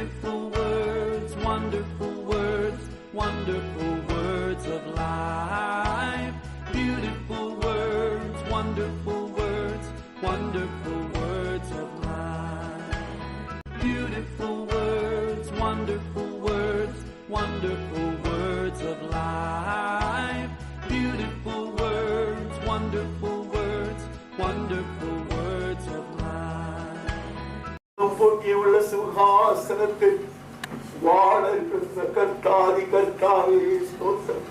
Beautiful words, wonderful words, wonderful words of life. Beautiful words, wonderful words, wonderful words of life. Beautiful words, wonderful words, wonderful words of life. Beautiful words, wonderful words, wonderful words of life. போக்கியுள்ள சிங்காசனத்தில் வாழ இருந்த கர்த்தாதி கர்த்தாவே ஸ்தோத்திரம்.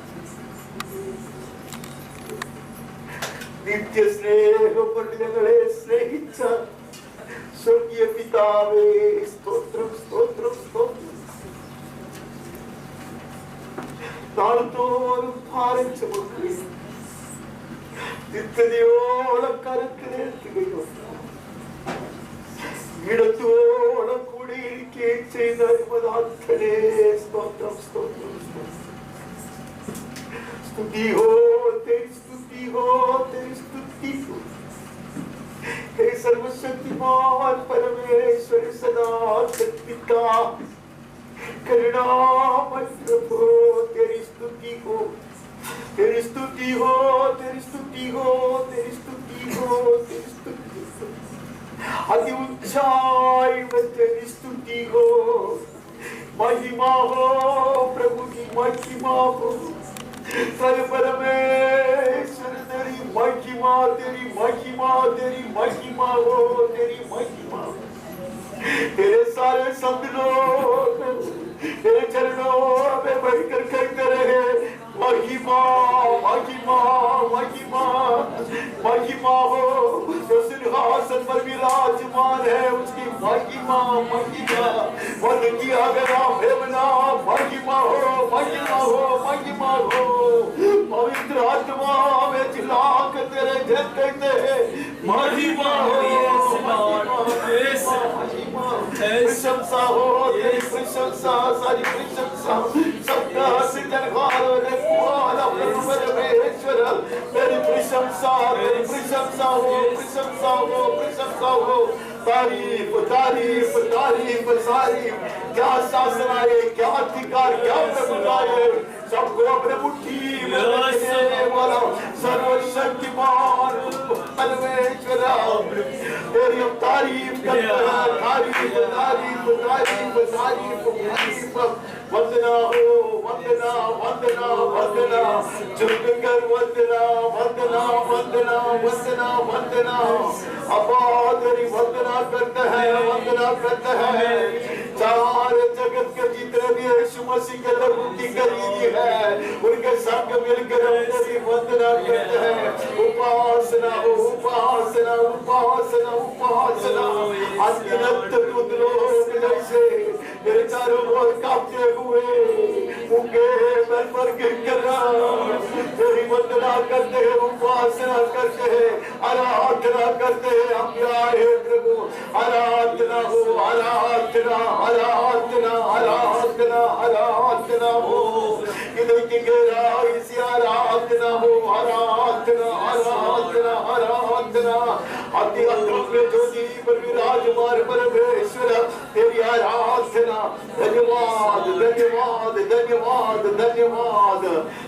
நித்திய ஸ்நேகப்பட்டு ഞങ്ങളെ സ്നേഹിച്ച സ്വർഗീയ പിതാവേ സ്തോത്രം സ്തോത്രം സ്തോത്രം. നാൾതോറും ഭാരം ചുമക്കുകയും നിത്യതയോളം കരത്തിലേറ്റുകയും ഇടത്തോളം കൂടിയിരിക്കുകയും ചെയ്ത മതാത്മനെ സ്തോത്രം സ്തോത്രം സ്തോത്രം. स्तुति हो तेरी स्तुति हो तेरी स्तुति हो हे सर्वशक्तिमान परमेश्वर सदा पिता करुणामय प्रभु तेरी स्तुति हो तेरी स्तुति हो तेरी स्तुति हो तेरी स्तुति हो तेरी स्तुति हो अति ऊंचाई में तेरी स्तुति हो महिमा हो प्रभु की महिमा हो तेरे परमेश्वर तेरी महिमा तेरी महिमा तेरी महिमा हो तेरी महिमा तेरे सारे संत लोग तेरे चरणों में बैठकर कहते रहे महिमा महिमा महिमा महिमा हो जो सिंहासन पर विराजमान है उसकी महिमा महिमा वन किया गया भेवना महिमा हो महिमा हो महिमा हो पवित्र आत्मा में चिल्ला कर तेरे जन कहते हैं महिमा हो प्रशंसा हो तेरी प्रशंसा सारी प्रशंसा सबका सृजनहार परमेश्वर तेरी प्रशंसा हो प्रशंसा हो प्रशंसा हो तारीफ तारीफ तारीफ तारीफ क्या शासन आए क्या अधिकार क्या प्रभुताए सबको अपने मुट्ठी में रखने वाला सर्वशक्तिमान परमेश्वर तेरी हम तारीफ करते हैं तारीफ तारीफ तारीफ तारीफ तारीफ वंदना हो वंदना वंदना वंदना झुककर वंदना वंदना वंदना वंदना वंदना अब्बा तेरी वंदना करते हैं वंदना करते हैं चार जगत के जितने भी यीशु मसीह के लहू की खरीदी है उनके संग मिलकर हम तेरी वंदना करते हैं उपासना हो उपासना उपासना उपासना अनगिनत दूत लोग जैसे तेरे चारों ओर कांपते हुए उनके बल पर गिरकर तेरी वंदना करते हैं उपासना करते हैं आराधना करते हैं हम आए प्रभु आराधना हो आराधना आराधना आराधना आराधना हो इधर की गहराई से आराधना हो आराधना आराधना आराधना अति अंतरंग में ज्योति पर विराजमान परमेश्वर तेरी आराधना धन्यवाद धन्यवाद धन्यवाद धन्यवाद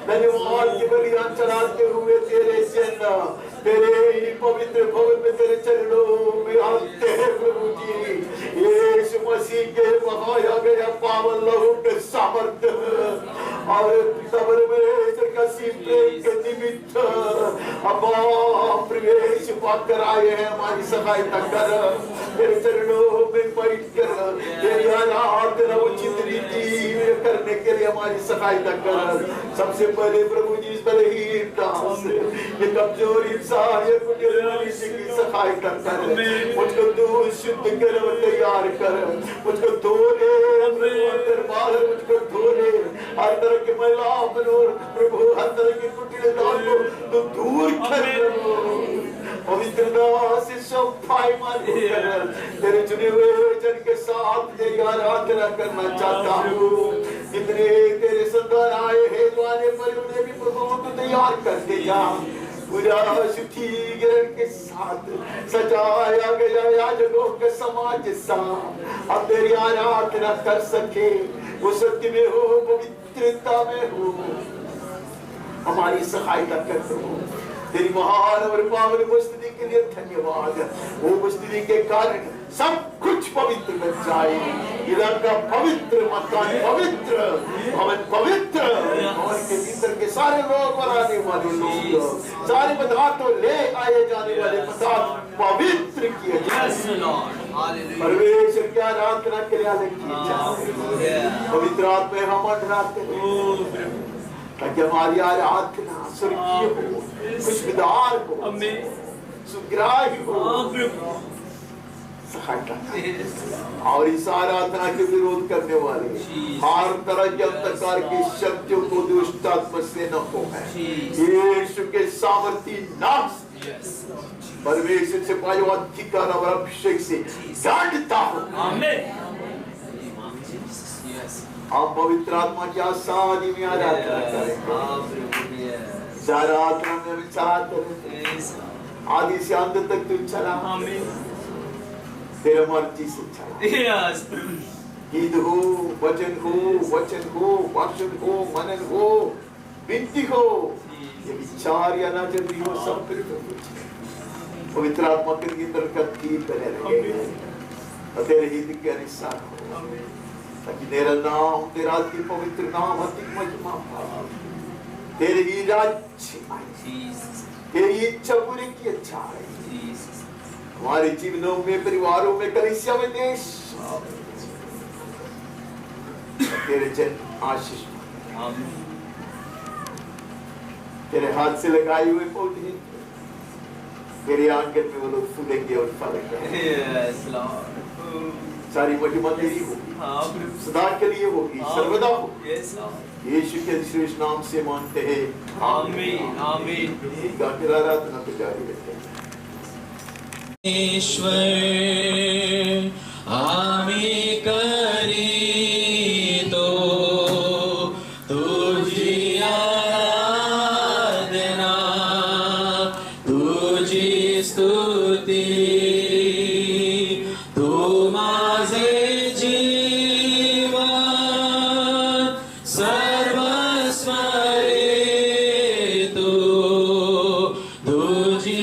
धन्यवाद की बलियां चढ़ाते हुए तेरे जन तेरे पवित्र भवन में तेरे चरणों में आते हैं प्रभु जी यीशु मसीह के बहाया गया पावन लहू के सामर्थ्य और परमेश्वर का प्रेम के निमित्त अब प्रवेश पाकर आए हैं हमारी सहायता कर तेरे चरणों में बैठ कर तेरी आराधना उचित रीति करने के लिए हमारी सहायता कर सबसे पहले प्रभु जी इस बलहीनता से ये कमजोर इंसान ये कुटिल मनुष्य की सहायता कर मुझको तू शुद्ध कर तैयार कर मुझको धो ले अंदर बाहर मुझको धो ले हर तरह के मैला प्रभु हर तरह की कुटिलता को तू दूर कर पवित्रता से सफाई मान तेरे चुने हुए जन के साथ तेरी आराधना करना चाहता हूँ जितने तेरे संतान आए हैं तो आने पर उन्हें भी प्रभु तू तैयार करते जा पूरा शुद्धीकरण के साथ सजाया गया याजकों के समाज के साथ अब तेरी आराधना कर सके। वो सत्य में हो, पवित्रता में हो, हमारी सहायता करते हो। तेरी महान और पावन उपस्थिति के लिए धन्यवाद। वो उपस्थिति के कारण सब कुछ पवित्र बन जाए। इलाका पवित्र, मकान पवित्र, भवन पवित्र, भवन के भीतर के सारे लोग और आने वाले लोग, सारे पदार्थ ले आए जाने वाले पदार्थ पवित्र किए जाए। परमेश्वर की आराधना के लिए अलग किए जाए। पवित्र आत्मा हम मंडराते हैं ताकि हमारी आराधना स्वर्गीय हो, खुशबूदार हो, सुग्राही हो, सहायता और इस आराधना के विरोध करने वाले हर तरह के अंधकार की शक्तियों को दुष्ट आत्मा से न हो। यीशु के सामर्थी नाम परमेश्वर से पायो अधिकार और अभिषेक से गांठता हो। आप पवित्र आत्मा की आसानी में आराधना करेंगे। आराधना में विचार करें आदि से अंत तक तू चला, तेरे मर्जी से चला। गीत हो, वचन हो, भाषण हो, मनन हो, विनती हो, ये विचार या ना जब भी हो सब पवित्र आत्मा के अंदर का दीप बने रहे और तेरे हित के अनुसार हो, ताकि तेरा नाम, तेरा अति पवित्र नाम अति महिमा पाए। तेरे ही राज्य आए, तेरी इच्छा पूरी की जाए हमारे जीवनों में, परिवारों में, कलीसिया में, देश तेरे जन आशीष तेरे हाथ से लगाए हुए पौधे तेरे आंगन में वो लोग फूलेंगे और फलेंगे। सारी महिमा तेरी होगी, सदा के लिए होगी, सर्वदा होगी। यीशु के श्रेष्ठ नाम से मानते हैं, आमीन आमीन। गाकर आराधना को जारी रखते हैं। ईश्वर आमी करी तो तुझी आराधना, तुझी स्तुति, तू माझे जीवन सर्वस्व रे, तू तुझी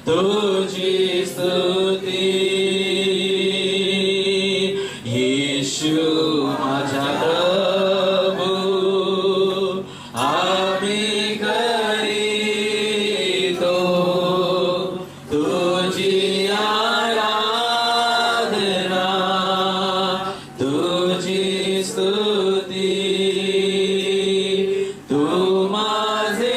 तुझी स्तुति। यीशु माझा प्रभु आम्ही करीतो तुझी आराधना, तुझी स्तुति, तू माझे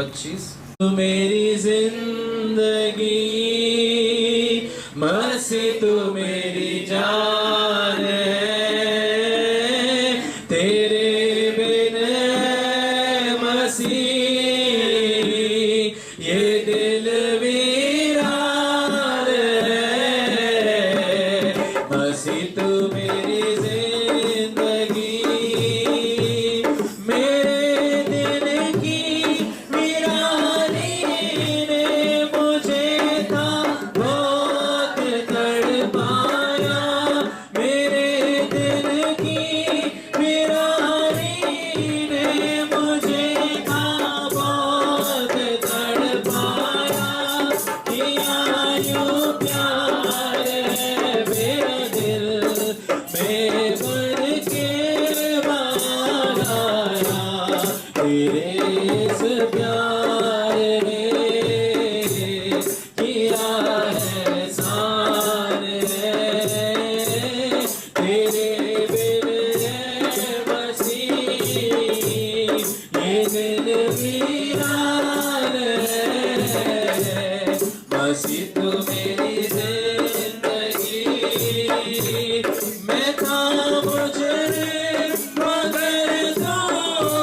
25 मेरी जिंदगी मसीह तू मेरी जान है, तेरे बिन मसीह ये दिल वीरान है। मसीह तू मेरी जिंदगी मेरे दिल की वीरानी ने मुझे था बहुत तड़पाया, मेरे दिल की वीरानी ने मुझे था बहुत तड़पाया। किया यूं प्यार है मेरा दिल में भर के बनाया, तेरे इस प्यार ने किया है सान है, तेरे बिन मसीह ये दिल वीरान है। मसीह तू मेरी जिंदगी मैं था मुजरिम मगर तू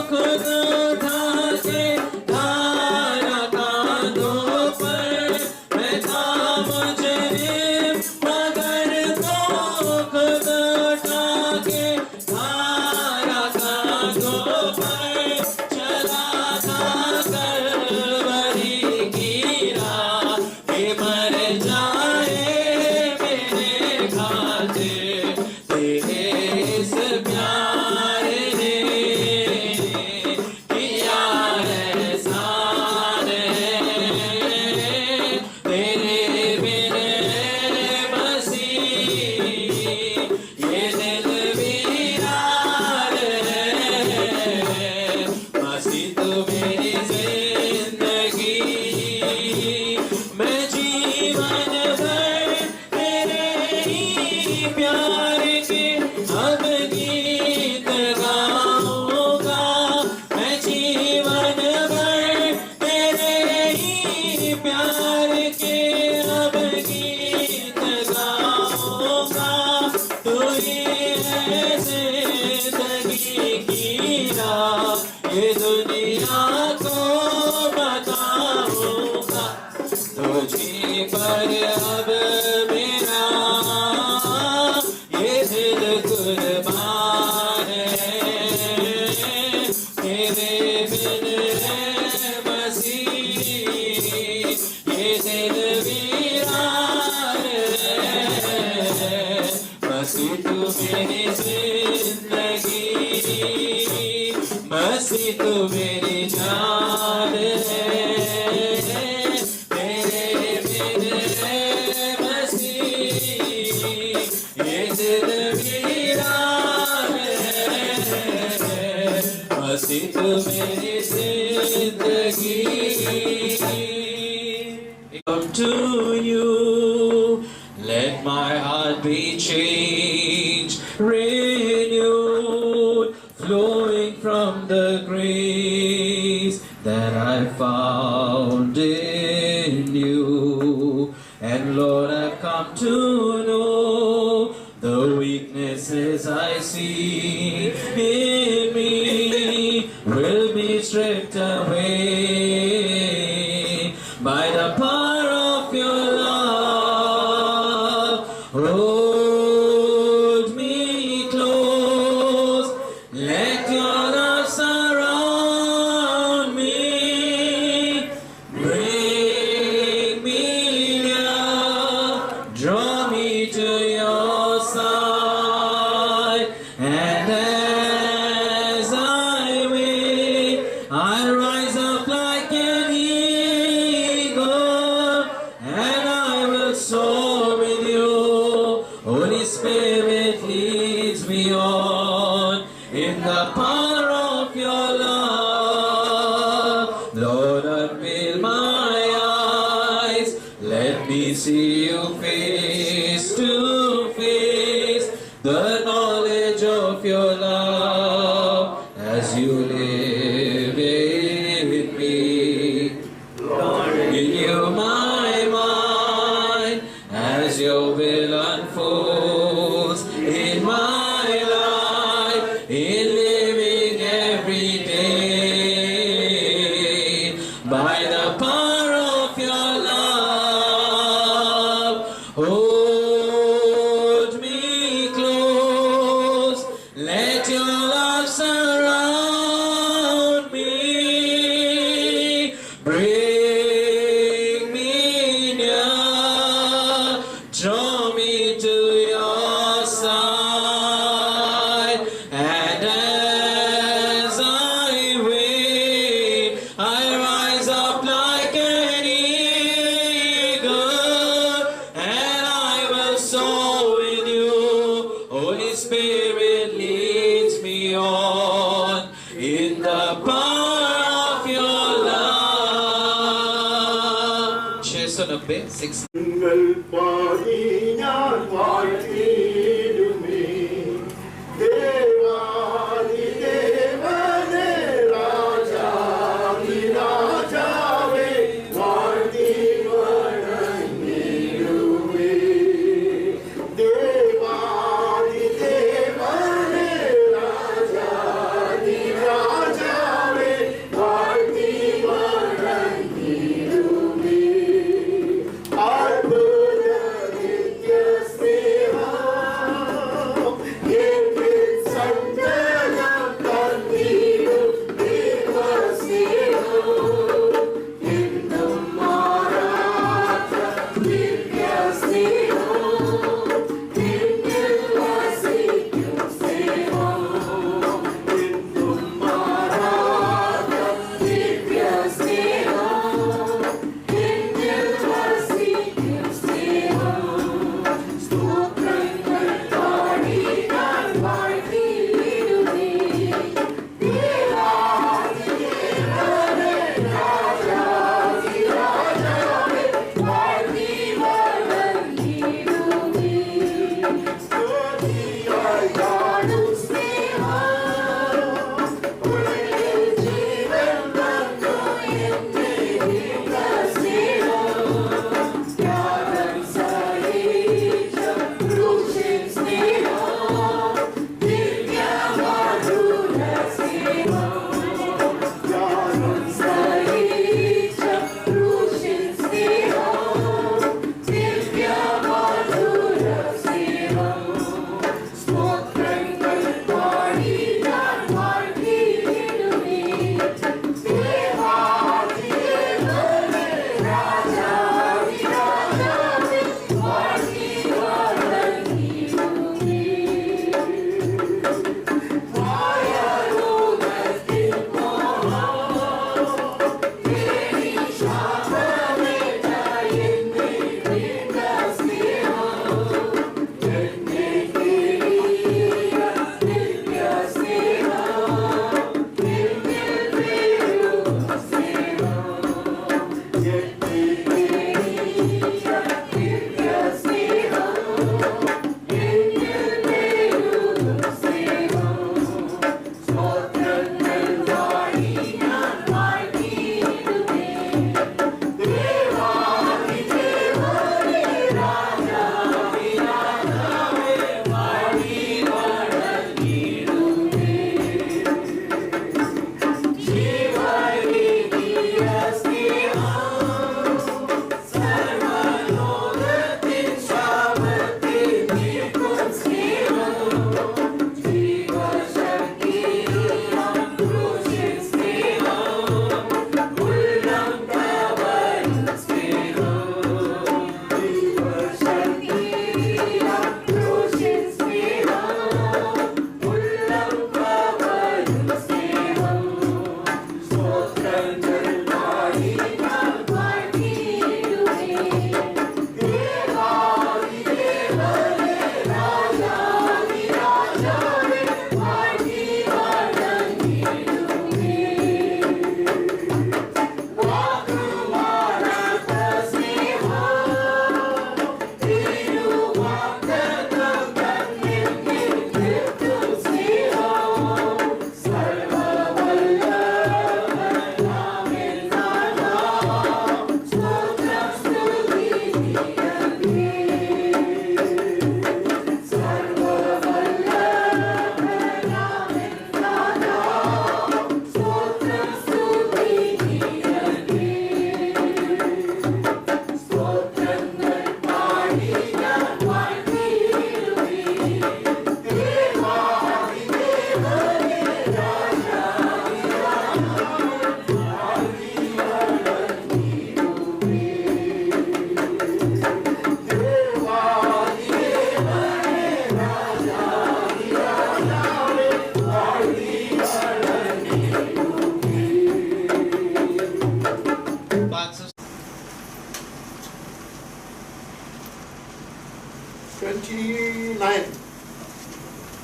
खुद उठा के धारा कांधों पर, मैं था मुजरिम मगर तू खुद उठा के धारा कांधों पर, चला था कलवरी की राह के मर जाए मेरे खातिर, तेरे इस प्यार ने किया है सान है, तेरे बिन मसीह ये दिल वीरान है। मसीह तू मेरी जिंदगी मैं जीवन भर तेरे ही प्यार के अब गीत गाऊंगा, मैं जीवन भर तेरे ही प्यार के अब गीत गाऊंगा, तू ही है जिंदगी की राह ये दुनिया को बताऊंगा, तुझी पर अब मेरा ये दिल कुर्बान है, तेरे बिन मसीह ये दिल वीरान है। मसीह तू मेरी जिंदगी मसीह तू मेरी जान है, तेरे बिन मसीह ये दिल वीरान है। मसीह तू मेरी जिंदगी come to you, let my heart be changed, renewed, flowing from the grace that I found in you. And Lord, I've come to know the weaknesses I see in me will be stripped away by the power of your love. Hold me close, let your love surround me, bring me near, draw me to your side, and as I wait, I'll rise up like an eagle, and I will soar with you. Holy Spirit leads me on in the power of your love. Lord, unveil my eyes, let me see you face to face, the knowledge of your love as you live in me. side, and as I wait, I rise up like an eagle, and I will soar in you. Holy Spirit leads me on in the power of your love. 690 നിങ്ങൾ പാടി ഞാൻ വാഴ്ത്തിയിടുമേ ദേവാദിദേവനെ രാജാതി രാജാവേ വാഴ്ത്തി വണങ്ങിടുമേ ദേവാദിദേവനെ രാജാതി രാജാവേ വാഴ്ത്തി വണങ്ങിടുമേ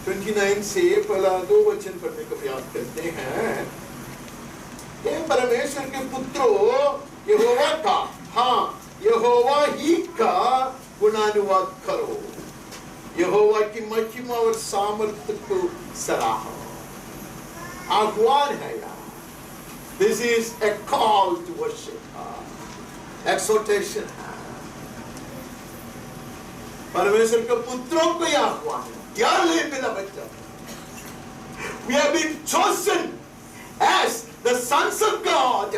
29 से पहला 2 वचन पढ़ने का प्रयास करते हैं। हे परमेश्वर के पुत्रों, यहोवा का, हाँ यहोवा ही का गुणानुवाद करो, यहोवा की महिमा और सामर्थ्य को सराहो। आह्वान है यार, this is a call to worship, exhortation है। परमेश्वर के पुत्रों को यह आह्वान है, यार ले मेरा बच्चा, we have been chosen as the sons of God.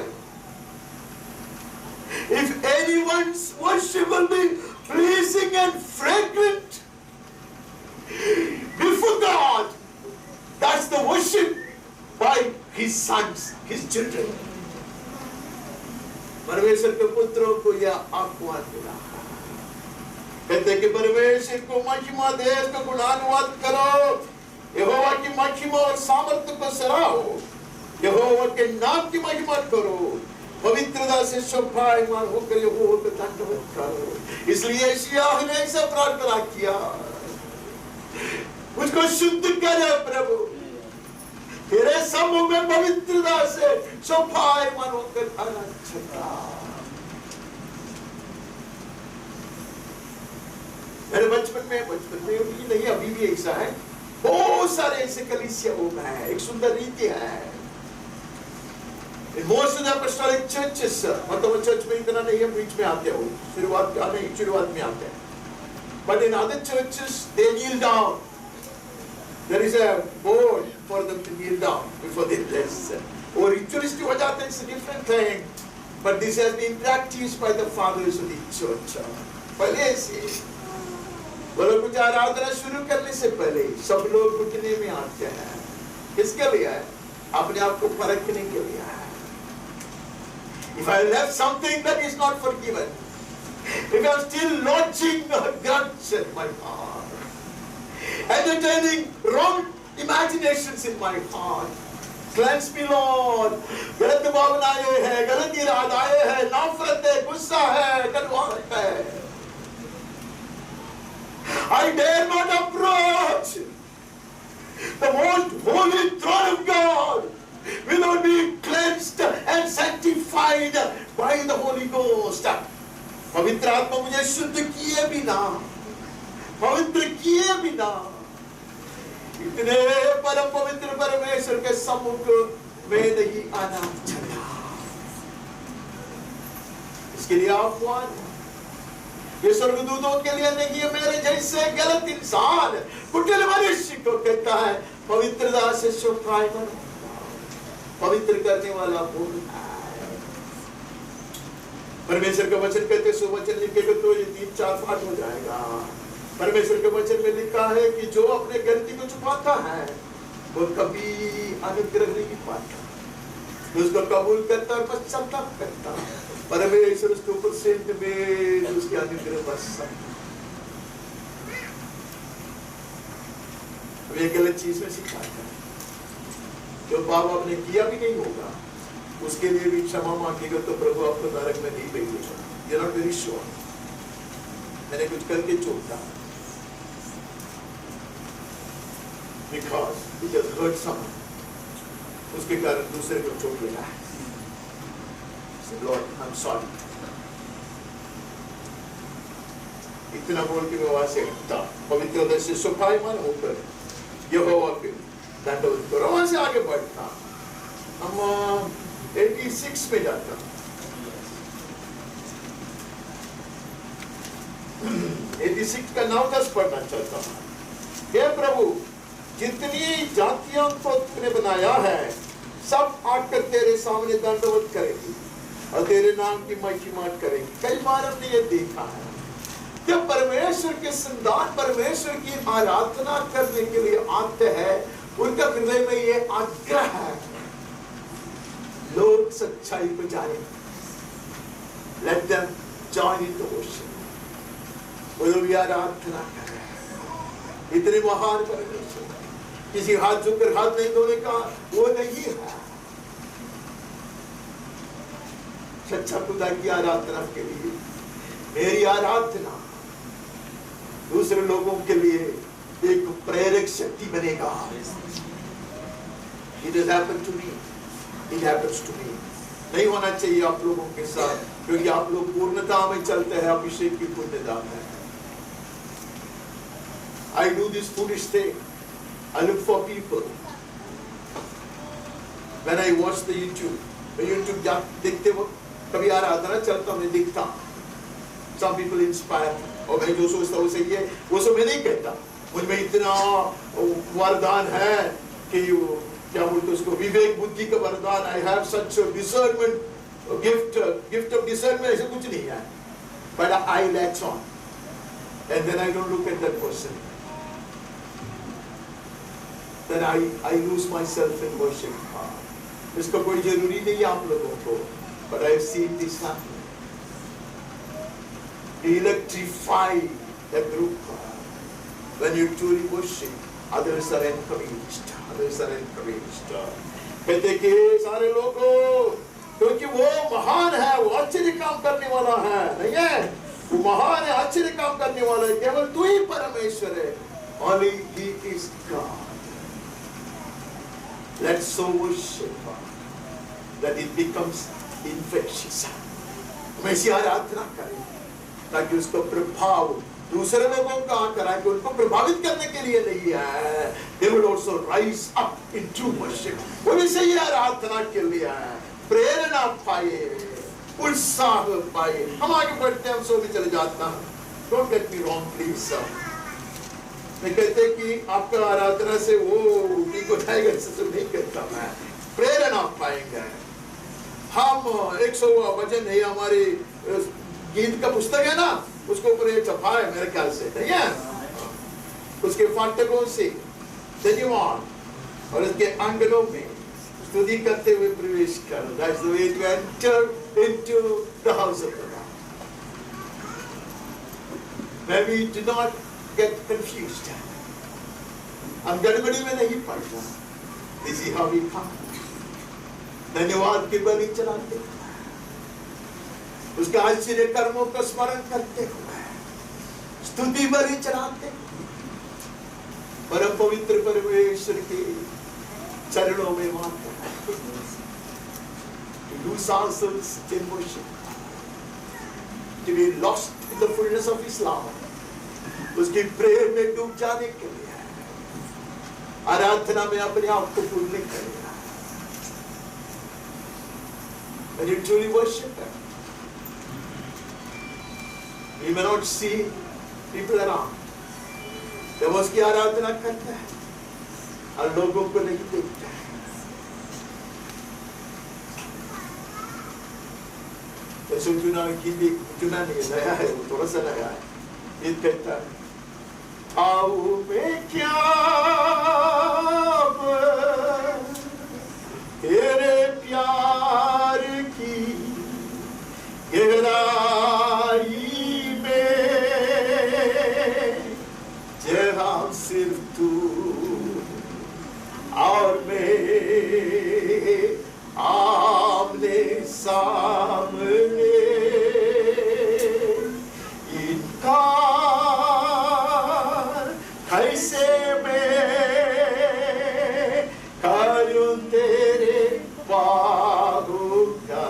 If anyone's worship will be pleasing and fragrant before God, that's the worship by his sons, his children. परमेश्वर के पुत्रों को यह आह्वान मिला, कहते कि परमेश्वर को महिमा दे, इसका गुणानुवाद करो, यहोवा की महिमा और सामर्थ्य को सराहो, यहोवा के नाम की महिमा करो, पवित्रता से शोभायमान होकर यहोवा को दंडवत करो। इसलिए यशायाह ने ऐसा प्रार्थना किया, मुझको शुद्ध करे प्रभु, तेरे समूह में पवित्रता से शोभायमान होकर आनंद छटा। मेरे बचपन में भी नहीं, अभी भी ऐसा है, बहुत सारे ऐसे कलीसियाओं में है, एक सुंदर रीति है। Most of the apostolic churches, मतलब चर्च में इतना नहीं है, बीच में आते हो, शुरुआत में आते हैं। But in other churches, they kneel down. There is a board for them to kneel down before they bless. और ritualistic हो जाते हैं, it's a different thing. But this has been practiced by the fathers of the church. पहले से बोलो, कुछ आराधना शुरू करने से पहले सब लोग घुटने में आते हैं, किसके लिए है? अपने आप को परखने के लिए है। If I left something that is not forgiven, if I am still lodging grudge in my heart, entertaining wrong imaginations in my heart, cleanse me Lord, गलत भावनाएं हैं, गलत इरादाएं हैं, नफरत है, गुस्सा है, कड़वाहट है, I dare not approach the most holy throne of God without being cleansed and sanctified by the Holy Ghost. पवित्र आत्मा मुझे शुद्ध किए बिना, पवित्र किए बिना, इतने परम पवित्र परमेश्वर के सम्मुख में नहीं आना चाहिए। इसके लिए आह्वान है, ये स्वर्गदूतों के लिए नहीं है, मेरे जैसे गलत इंसान, कुटिल मनुष्य को कहता है पवित्रता से शोभायमान, पवित्र करने वाला वो है। परमेश्वर का वचन कहते, सुवचन लिखेगा तो ये 3-4 पाठ हो जाएगा। परमेश्वर के वचन में लिखा है कि जो अपने गलती को छुपाता है वो कभी अनुग्रह नहीं पाता, उसको कबूल करता और पश्चाताप करता, परमेश्वर उसके ऊपर से उसके अनुग्रह बरसता। ये गलत चीज में सिखाता है, जो पाप आपने किया भी नहीं होगा उसके लिए भी क्षमा मांगेगा तो प्रभु आपको नरक में नहीं भेजेगा। You're not very sure, मैंने कुछ करके चोटा, because it has hurt someone, उसके कारण दूसरे को चोट लगा है। Say, Lord, I'm sorry. इतना बोल के मैं वहां से हटता, पवित्रता से शोभायमान होकर यहोवा के दंडवत करो, वहां से आगे बढ़ता। हम 86 में जाता, 86 का 9-10 पढ़ना चाहता हूँ। हे प्रभु, जितनी जातियों को तुमने बनाया है सब आकर तेरे सामने दंडवत करेगी और तेरे नाम की महिमा करेगी। कई बार हमने ये देखा है, जब परमेश्वर के संतान परमेश्वर की आराधना करने के लिए आते हैं, उनका हृदय में ये आग्रह है, लोग सच्चाई को जाने, let them join in the worship, वो भी आराधना करें। इतने महान परमेश्वर, किसी हाथ झुककर हाथ नहीं धोने का वो नहीं है। सच्चा खुदा की आराधना के लिए मेरी आराधना दूसरे लोगों के लिए एक प्रेरक एक शक्ति बनेगा। It has happened to me. It happens to me. नहीं होना चाहिए आप लोगों के साथ, क्योंकि आप लोग पूर्णता में चलते हैं, अभिषेक की पूर्णता में। I do this foolish thing. I look for people. When I watch the YouTube, देखते वक्त कभी आराधना चलता मैं दिखता, some people inspire, और मैं जो सोचता हूँ सही है, वो सब मैं नहीं कहता। मुझमें इतना वरदान है कि क्या बोलते उसको, विवेक बुद्धि का वरदान। I have such a discernment, gift of discernment, ऐसा कुछ नहीं है। But I latch on, and then I don't look at that person. Then I lose myself in worship. इसका कोई जरूरी नहीं है आप लोगों को, but I have seen this happen. Electrify the group. When you truly worship, others are encouraged. Others are encouraged. कहते कि सारे लोगों, क्योंकि वो महान है, वो आश्चर्य काम करने वाला है, नहीं है? वो महान है, आश्चर्य काम करने वाला है। केवल तू ही परमेश्वर है। Only He is God. Let's so worship that it becomes infectious. हम ऐसी आराधना करें ताकि उसका प्रभाव दूसरे लोगों का आकर आए, उनको प्रभावित करने के लिए नहीं है। They will also rise up in true worship. वो भी सही आराधना के लिए है, प्रेरणा पाए, उत्साह पाए। हम आगे बढ़ते हैं, हम सो भी चले जाता हैं। Don't get me wrong, please. मैं कहते कि आपका आराधना से वो ठीक हो जाएगा, इससे नहीं कहता मैं। प्रेरणा पाएंगे हम। 100वां वचन है हमारी गीत का पुस्तक है ना, उसके ऊपर ये छपा है मेरे ख्याल से, नहीं है? उसके फाटकों से धन्यवाद और उसके आंगनों में स्तुति करते हुए प्रवेश कर। That's the way to enter into the house of the Lord. When we do not get confused, हम गड़बड़ी में नहीं पड़ता। This is how we come. धन्यवाद की बलि चढ़ाते, उसके आश्चर्य कर्मों का स्मरण करते हुए स्तुति बलि चढ़ाते, परम पवित्र परमेश्वर के चरणों में मानते हैं। To lose ourselves in worship, to be lost in the fullness of His love, उसकी प्रेम में डूब जाने के लिए, आराधना में अपने आप को भूलने के लिए। When you truly worship Him, we may not see people around. जब उसकी आराधना करते हैं और लोगों को नहीं देखते हैं, जैसे चुना नहीं नया है, वो थोड़ा सा नया है। ये कहता है, आओ में क्या तेरे प्यार की गहराई में, जहाँ सिर्फ तू और मैं आमने सामने, इनका कैसे मैं करूं तेरे बाहों का,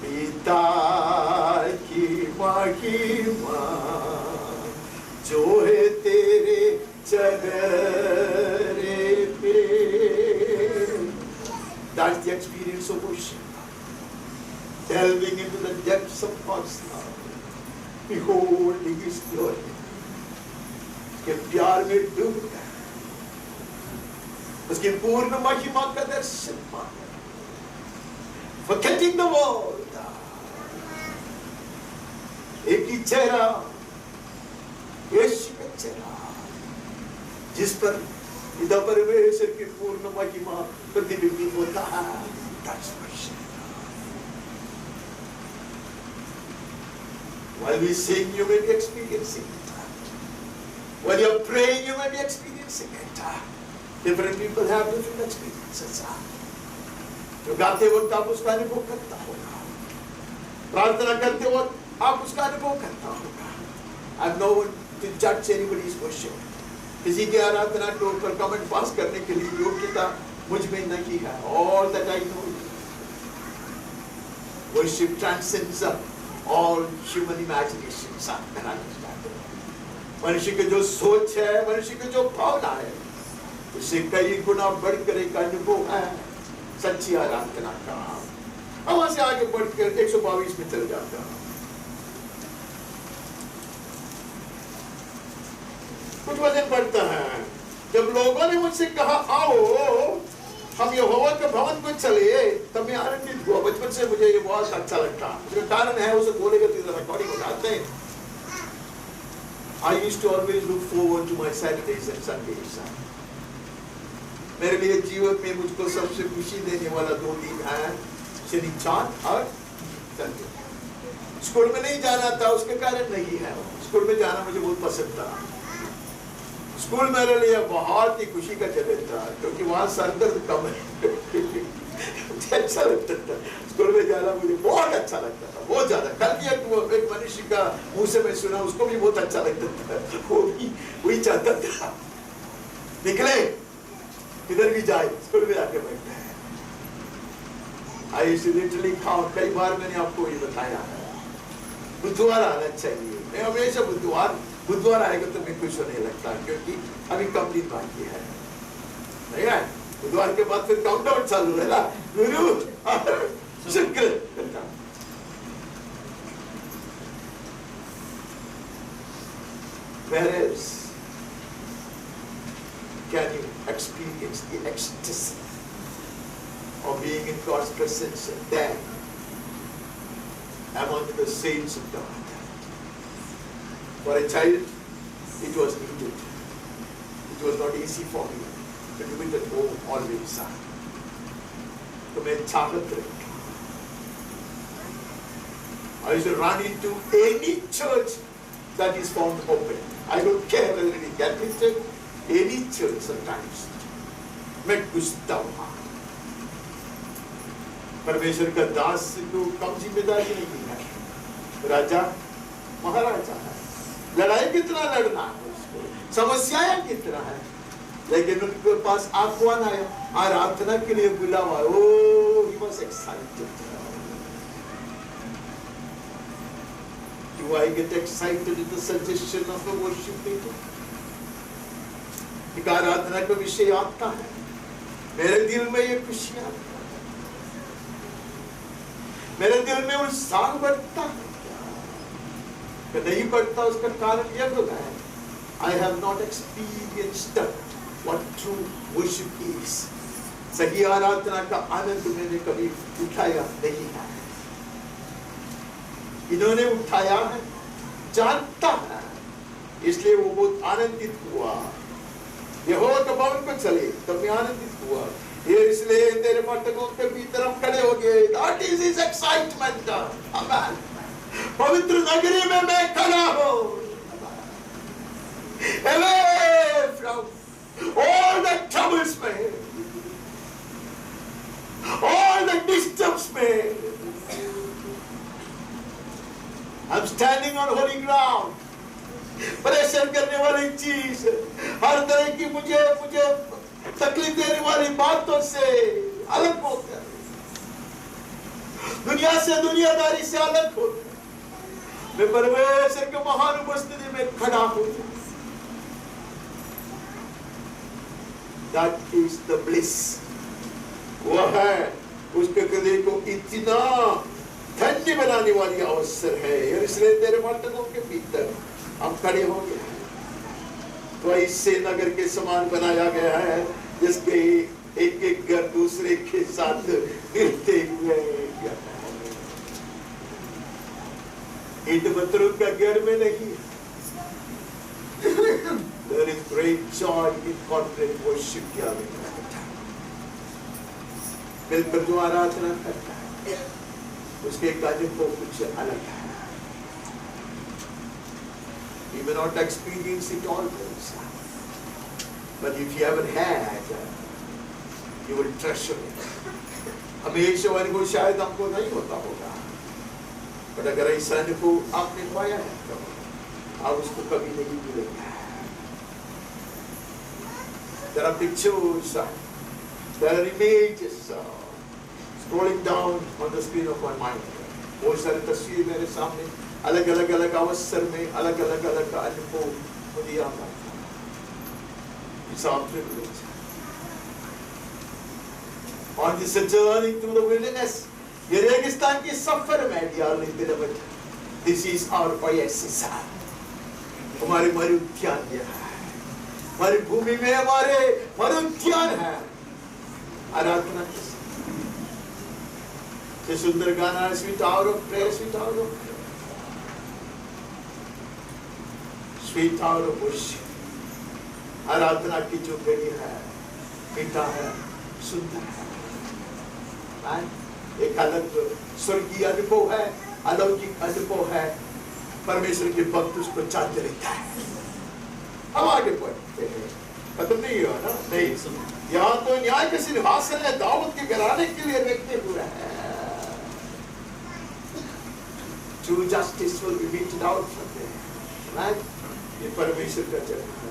पिता की महिमा जो है तेरे चेहरे पे। That's the experience of worship. Delving into the depths of God's love, beholding His glory, के प्यार में डूब गए, उसकी पूर्ण महिमा का दर्शन पाए, forgetting the world, एक ही चेहरा, यीशु का चेहरा, जिस पर पिता परमेश्वर की पूर्ण महिमा प्रतिबिंबित होता है। That's worship. While we sing, you may be experiencing it. When you're praying, you may be experiencing it. Different people have different experiences. जो गाते वक्त आप उसका अनुभव करता होगा, प्रार्थना करते वक्त आप उसका अनुभव करता होगा। I'm no one to judge anybody's worship. किसी की आराधना के ऊपर कमेंट पास करने के लिए योग्यता मुझ में नहीं है। All that I know, worship transcends all human imaginations and understanding. मनुष्य की जो सोच है, मनुष्य की जो भावना है, उससे कई गुना बढ़कर एक अनुभव है सच्ची आराधना का। अब वहां से आगे बढ़कर 122 में चले जाता हूं। कुछ वचन पढ़ता है। जब लोगों ने मुझसे कहा आओ हम यहोवा के भवन को चले, तब मैं आनंदित हुआ। बचपन से मुझे ये बहुत अच्छा लगता। उसका कारण है, उसे बोलेगा तो रिकॉर्डिंग उठाते हैं। I used to always look forward to my Saturdays and Sundays. मेरे लिए जीवन में मुझको सबसे खुशी देने वाला 2 दिन है, शनिवार और संडे। स्कूल में नहीं जाना था, उसके कारण नहीं है। स्कूल में जाना मुझे बहुत पसंद था। स्कूल मेरे लिए बहुत ही खुशी का जगह था, क्योंकि वहाँ सर दर्द कम है। मुझे अच्छा लगता था स्कूल में जाना, मुझे बहुत अच्छा लगता था, बहुत ज्यादा। कल भी एक मनुष्य का मुंह से मैं सुना, उसको भी बहुत अच्छा लगता था। वो भी वही चाहता था, निकले किधर भी जाए स्कूल में आके बैठते हैं। आई लिटरली खाओ, कई बार मैंने आपको ये बताया है, बुधवार आना चाहिए। मैं हमेशा बुधवार आएगा तो मैं खुश होने लगता, क्योंकि अभी कंप्लीट बाकी है, नहीं है? बुधवार के बाद फिर काउंटडाउन चालू है ना, गुरु शुक्र। Whereas, can you experience the ecstasy of being in God's presence and then among the saints of God? For a child, it was needed. It was not easy for me to do it at home always. तो मैं चाहत रखता। I used to run into any church that is found open. I don't care whether it is Catholic church, any church sometimes. मैं घुसता हूँ। परमेश्वर का दास को कम जिम्मेदारी नहीं है। राजा महाराजा है। लड़ाई कितना लड़ना है उसको, समस्याएं कितना है, लेकिन उनके पास आह्वान आया, आराधना के लिए बुलावा। Oh, he was excited. Do I get excited at the suggestion of a worship leader? एक आराधना का विषय आता है, मेरे दिल में ये खुशियां, मेरे दिल में उत्साह बढ़ता है। नहीं बढ़ता, उसका कारण यह है, I have not experienced what true worship is. सही आराधना का आनंद मैंने कभी उठाया नहीं है। इन्होंने उठाया है, जानता है, इसलिए वो बहुत आनंदित हुआ। यहोवा के भवन को चले, तब मैं आनंदित हुआ। ये इसलिए तेरे फाटकों के भीतर हम खड़े हो गए। That is his excitement. Amen. पवित्र नगरी में मैं खड़ा हूँ, away from all the troubles में, all the disturbance में। I'm standing on holy ground. परेशान करने वाली चीज, हर तरह की मुझे तकलीफ देने वाली बातों से अलग होकर, दुनिया से, दुनियादारी से अलग होकर मैं परमेश्वर के महान उपस्थिति में खड़ा हूं। That is the bliss. वह है उसके हृदय को इतना धन्य बनाने वाली अवसर है। और इसलिए तेरे फाटकों के भीतर हम खड़े हो गए। तो ऐसे नगर के समान बनाया गया है जिसके एक एक घर दूसरे के साथ गिरते हुए, ईंट पत्थरों का घर में नहीं। There is great joy in corporate worship किया गया है। मिलकर जो आराधना करता है, उसके कार्य को कुछ अलग है। You may not experience it always, but if you haven't had, you will treasure it. हमेशा अनुभव शायद हमको नहीं होता होगा, पर अगर ऐसा अनुभव आपने पाया है तो आप उसको कभी नहीं भूलेंगे। There are pictures, there are images scrolling down on the screen of my mind. बहुत सारे तस्वीर मेरे सामने अलग अलग अलग अवसर में अलग अलग अलग अनुभव मुझे याद आता है. It's our privilege. On this journey through the wilderness, ये रेगिस्तान की सफर में यार लेते रहे. This is our oasis. हमारे मरुद्यान ये है. हमारी भूमि में हमारे मरुद्यान है. आराधना ये सुंदर गाना है, sweet hour of prayer, sweet hour of prayer, sweet hour of worship. आराधना की जो घड़ी है मीठा है, सुंदर है. एक अलग स्वर्गीय अनुभव है, अलौकिक अनुभव है. परमेश्वर के भक्त उसको चाहते रहता है. हम आगे बढ़ते हैं. खत्म नहीं हुआ ना? नहीं. यहाँ तो न्याय के सिंहासन है, दाऊद के घराने के लिए व्यक्ति पूरा है. True justice will be meted out from there. Right? ये परमेश्वर का जन्म है.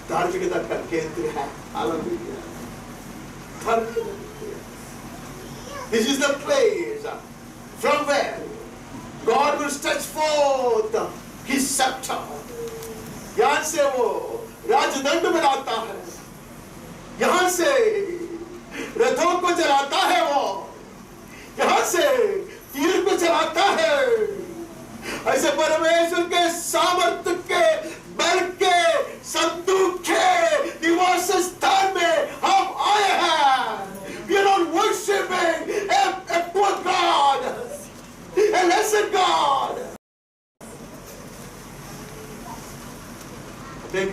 धार्मिकता का केंद्र है. Hallelujah. This is the place from where God will stretch forth His scepter. यहाँ से वो राजदंड बनाता है. यहाँ से रथों को चलाता है वो. यहाँ से तीर को चलाता है. ऐसे परमेश्वर के सामर्थ्य के बल के संदूक के निवास स्थान में हम आए हैं. We are not worshiping a poor God, a lesser God.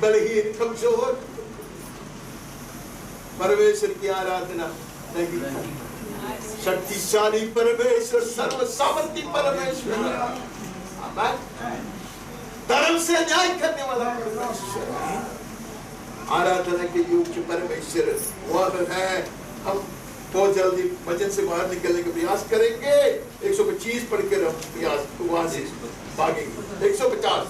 बलहीन कमजोर परमेश्वर की आराधना नहीं. शक्तिशाली परमेश्वर, सर्व सामर्थी परमेश्वर, धर्म से न्याय करने वाला परमेश्वर, आराधना के योग्य परमेश्वर वह है. हम बहुत जल्दी वचन से बाहर निकलने का प्रयास करेंगे. 125 पढ़कर हम प्रयास वहां से भागेंगे. 150.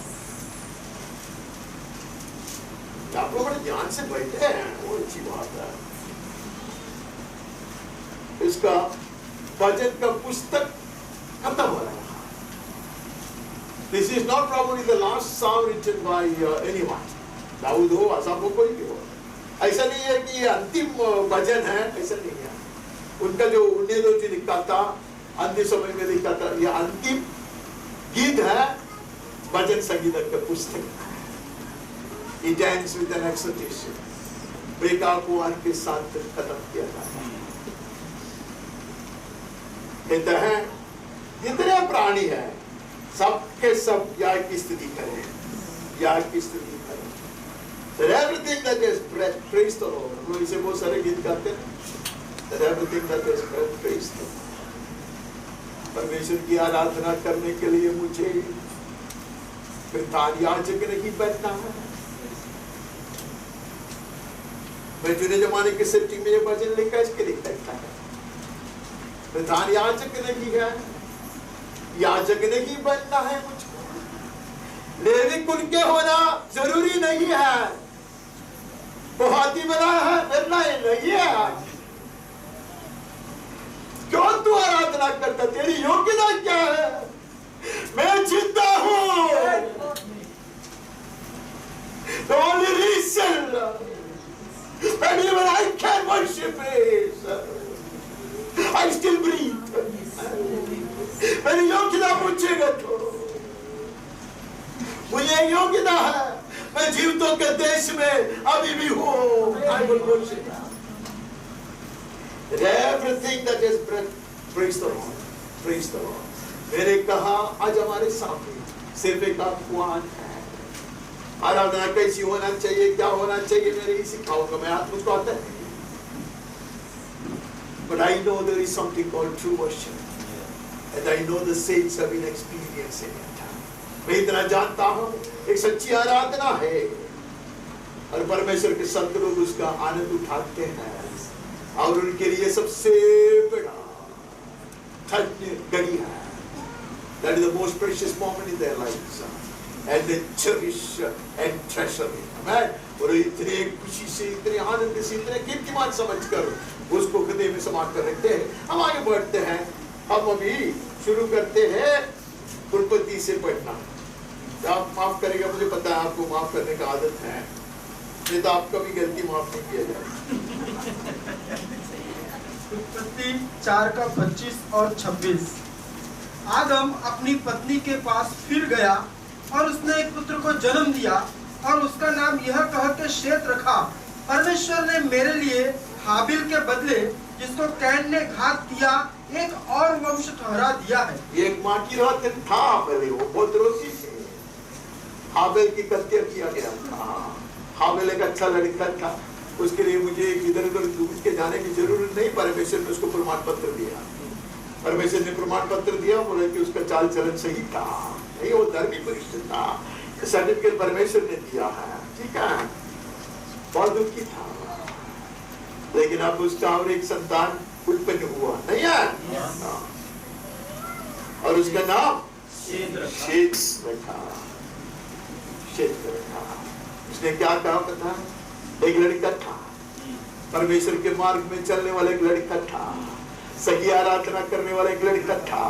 आप लोग बड़े ध्यान से बैठे हैं, वो अच्छी बात है. इसका भजन का पुस्तक खत्म हो रहा है. This is not probably the last psalm written by anyone. Dawood हो, आसाफ हो, कोई भी हो. ऐसा नहीं है कि ये अंतिम भजन है, ऐसा नहीं है. उनका जो उन्हें जो लिखा था अंतिम समय में लिखा था, ये अंतिम गीत है भजन संगीत का पुस्तक. It ends with an exhortation. बेकाबूआन के साथ खत्म किया जाता है. कहते हैं जितने प्राणी हैं सबके सब याग की स्तुति करें, याग की स्तुति करें. That everything that is breath, praise the Lord. हम लोग इसे बहुत सारे गीत गाते हैं. That everything that is breath, praise the Lord. परमेश्वर की आराधना करने के लिए मुझे प्रधान याजक नहीं बैठना है. मैं जुने जमाने के सेटिंग में ये भजन लिखा है, इसके लिए बैठता है. प्रधान याजक नहीं है, याजक नहीं बनना है मुझको. लेवी कुल के होना जरूरी नहीं है. पोहाती बना है बनना नहीं है. क्यों तू आराधना करता? तेरी योग्यता क्या है? मैं जिंदा हूं. The only reason and even I can worship is I still breathe. मेरी योग्यता पूछेगा तो मुझे योग्यता है. मैं जीवितों के देश में अभी भी हूँ. I will worship. Everything that is breath, praise the Lord, praise the Lord. मेरे कहा आज हमारे सामने सिर्फ एक आह्वान है. आराधना कैसी होना चाहिए, क्या होना चाहिए, मैं नहीं सिखाऊंगा. मैं मुझको आता है. But I know there is something called true worship. And I know the saints have been experiencing it. मैं इतना जानता हूँ एक सच्ची आराधना है और परमेश्वर के संत लोग उसका आनंद उठाते हैं और उनके लिए सबसे बड़ा घड़ी है. That is the most precious moment in their lives. And they cherish and treasure it. Amen. और इतने खुशी से, इतने आनंद से, इतने कीर्तिमान समझकर उसको हृदय में समा कर रखते हैं। हम आगे बढ़ते हैं। हम अभी शुरू करते हैं उत्पत्ति से पढ़ना। आप माफ करेगा, मुझे पता है आपको माफ करने का आदत है, नहीं तो आपका भी गलती माफ नहीं किया जाए। उत्पत्ति 4 का 25 और 26। आदम अपनी पत्नी के पास फिर गया और उसने एक पुत्र को जन्म दिया और उसका नाम यह कह के शेत रखा, परमेश्वर ने मेरे लिए हाबिल के बदले जिसको कैन ने घात किया एक और वंश ठहरा दिया है। एक माँ की रात था पहले, वो बहुत रोती थी। हाबिल की हत्या किया गया था। हाबिल एक अच्छा लड़का था, उसके लिए मुझे इधर उधर ढूंढ के जाने की जरूरत नहीं। परमेश्वर ने उसको प्रमाण पत्र दिया। परमेश्वर ने प्रमाण पत्र दिया, बोला कि उसका चाल चलन सही था, नहीं वो धर्मी पुरुष था। सर्टिफिकेट परमेश्वर ने दिया है, ठीक है। बहुत दुखी था, लेकिन अब उसका और एक संतान उत्पन्न हुआ, नहीं है? और उसका नाम शेत रखा। उसने क्या कहा पता? एक लड़का था, परमेश्वर के मार्ग में चलने वाला एक लड़का था, सही आराधना करने वाला एक लड़का था,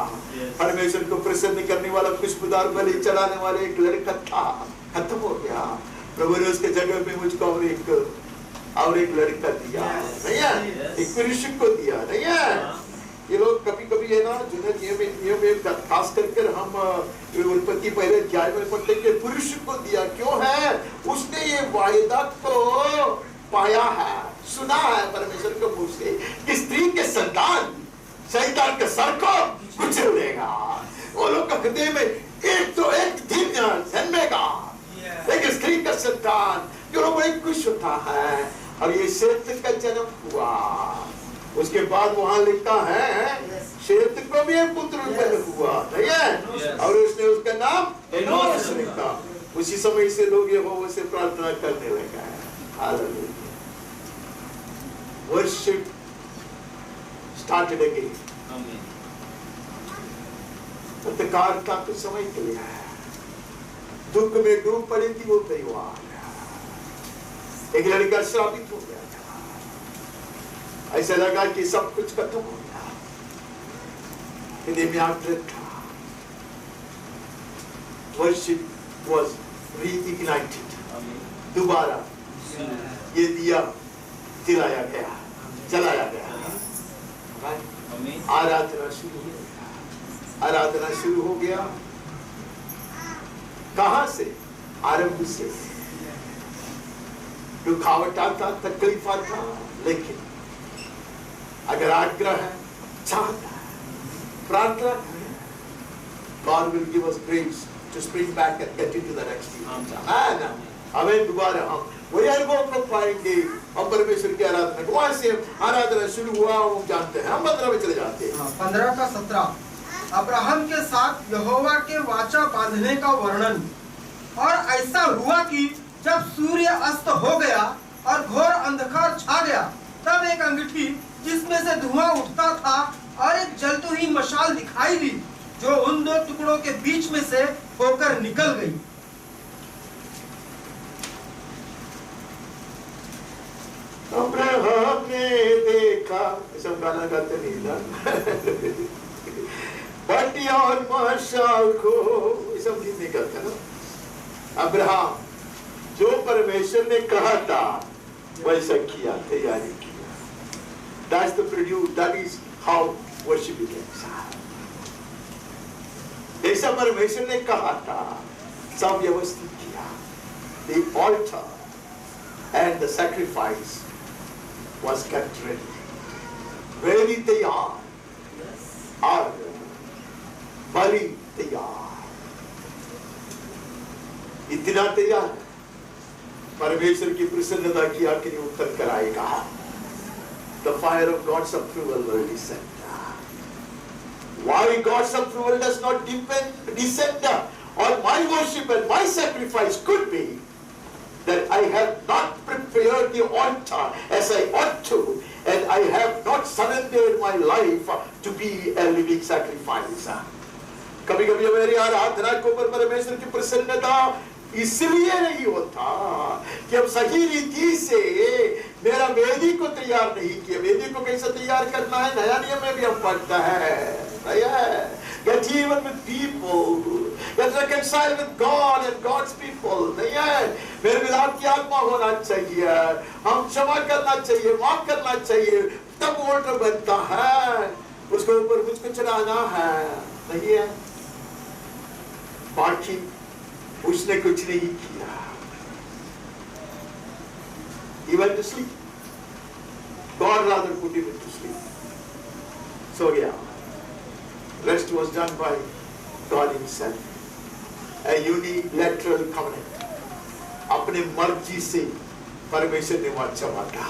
परमेश्वर को प्रसन्न करने वाला खुशबूदार बलि चढ़ाने वाला एक लड़का था। खत्म हो गया। प्रभु ने उसके जगह पे मुझको और एक लड़का दिया, नहीं है? एक पुरुष को दिया, नहीं है? ये लोग कभी कभी है ना, जो खास करके हम उत्पत्ति पहले अध्याय में पढ़ते कि पुरुष को दिया। क्यों है? उसने ये वायदा को पाया है, सुना है परमेश्वर के मुंह से कि स्त्री के संतान शैतान के सर को कुचल देगा। वो लोग का हृदय में एक दिन जन्मेगा, लेकिन स्त्री का संतान जो लोग बड़ी खुश होता है। और ये शेत का जन्म हुआ। उसके बाद वहां लिखता है शेत को भी एक पुत्र उत्पन्न हुआ, नहीं है? और उसने उसका नाम एनोश रखा। उसी समय से लोग यहोवा से प्रार्थना करने लगा है। हालेलुया। Worship started again. अंधकार का कुछ समय के लिए है, दुख में डूब पड़ी थी वो परिवार। एक लड़का श्रापित हो गया था, ऐसा लगा कि सब कुछ खत्म हो गया। हृदय में आग था। Worship was reignited। दोबारा ये दिया जलाया गया। आराधना शुरू हो गया। कहां से? आरंभ से। रुकावट आता, तकलीफ आता, लेकिन अगर आग्रह है, चाहता है, प्रार्थना करें, God will give us grace to spring back and get into the next season। हमें दोबारा हम वही अनुभव कर पाएंगे। हम परमेश्वर की आराधना, वहां से आराधना शुरू हुआ, हम जानते हैं। हम 15 में चले जाते हैं। 15 का 17। अब्राहम के साथ यहोवा के वाचा बांधने का वर्णन। और ऐसा हुआ कि जब सूर्य अस्त हो गया और घोर अंधकार छा गया, तब एक अंगीठी जिसमें से धुआं उठता था और एक जलती हुई मशाल दिखाई दी, जो उन दो टुकड़ों के बीच में से होकर निकल गई। अब्राहम ने देखा, ऐसा गाना गाते नहीं ना, बटिया और मशाल को, ये सब गीत नहीं करते ना। अब्राहम जो परमेश्वर ने कहा था वैसा किया, तैयारी किया। That's the produce, that is how worship begins। जैसा परमेश्वर ने कहा था सब व्यवस्थित किया। The altar and the sacrifice was kept ready, ready तैयार, और बलि तैयार। इतना तैयार परमेश्वर की प्रसन्नता की आखिरी उत्तर कराएगा। The fire of God's approval will descend। Why God's approval does not descend on my worship and my sacrifice could be that I have not prepared the altar as I ought to, and I have not surrendered my life to be a living sacrifice। कभी कभी मेरी आराधना के ऊपर परमेश्वर की प्रसन्नता इसलिए नहीं होता कि हम सही रीति से मेरा वेदी को तैयार नहीं किया। वेदी को कैसे तैयार करना है, नया नियम में भी हम पढ़ता है। Get even with people, get reconciled with God and God's people। नहीं है, मेरे पिता की आत्मा होना चाहिए, हम क्षमा करना चाहिए, माफ करना चाहिए, तब वोट बनता है, उसके ऊपर मुझको चढ़ाना है। नहीं है, बाकी उसने कुछ नहीं किया। He went to sleep. God rather put him to sleep. So yeah, rest was done by God himself. A unilateral covenant. अपने मर्जी से परमेश्वर ने वाचा बांटा।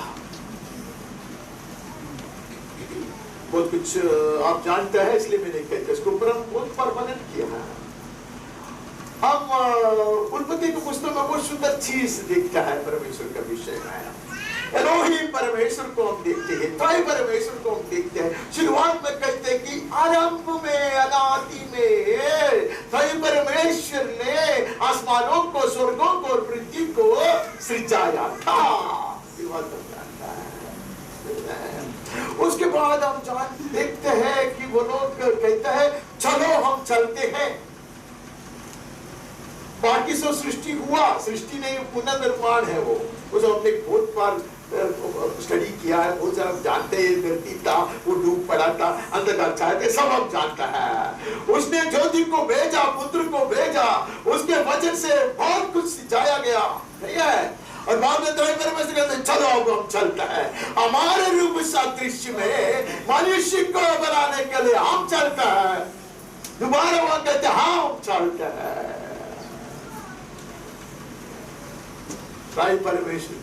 बहुत कुछ आप जानते हैं, इसलिए मैं नहीं कहता, इसको ऊपर हम बहुत परमानेंट किया है। हम उत्पत्ति की पुस्तक में बहुत सुंदर चीज देखता है परमेश्वर का विषय में। एलोही परमेश्वर को हम देखते हैं, त्रय परमेश्वर को हम देखते हैं। शुरुआत में कहते हैं कि आरंभ में, अनादि में त्रय परमेश्वर ने आसमानों को, स्वर्गों को और पृथ्वी को सृजाया था। उसके बाद हम देखते हैं कि वो लोग कहते हैं चलो हम चलते हैं। बाकी सब सृष्टि हुआ, सृष्टि नहीं, पुनर्निर्माण है वो। उसे हमने बहुत बार स्टडी किया है, बहुत सारा जानते हैं। धरती था, वो डूब पड़ा था, अंधकार छाया थे, सब हम जानता है। उसने ज्योति को भेजा, पुत्र को भेजा, उसके वचन से बहुत कुछ सिंचाया गया, नहीं है। और बाद में परमेश्वर कहते हैं चलो अब हम चलता है हमारे रूप सादृश्य में मनुष्य को बनाने के लिए हम चलता है। दोबारा वो कहते हैं हाँ हम चलते हैं। परमेश्वर।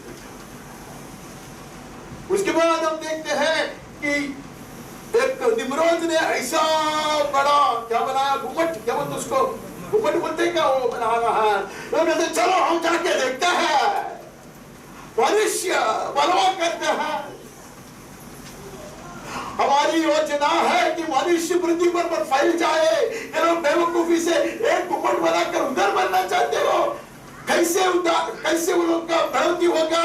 उसके बाद हम देखते हैं कि एक निम्रोद ने ऐसा बड़ा क्या बनाया, घुमट, क्या बोलते उसको, घुमट बोलते क्या, वो बना रहा है। वो कहते चलो हम जाके देखते हैं। मनुष्य बलवा करते हैं। हमारी योजना है कि मनुष्य पृथ्वी पर फैल जाए। ये लोग बेवकूफी से एक घुमट बनाकर उधर बनना चाहते हो। कैसे उन लोग का बढ़ोतरी होगा,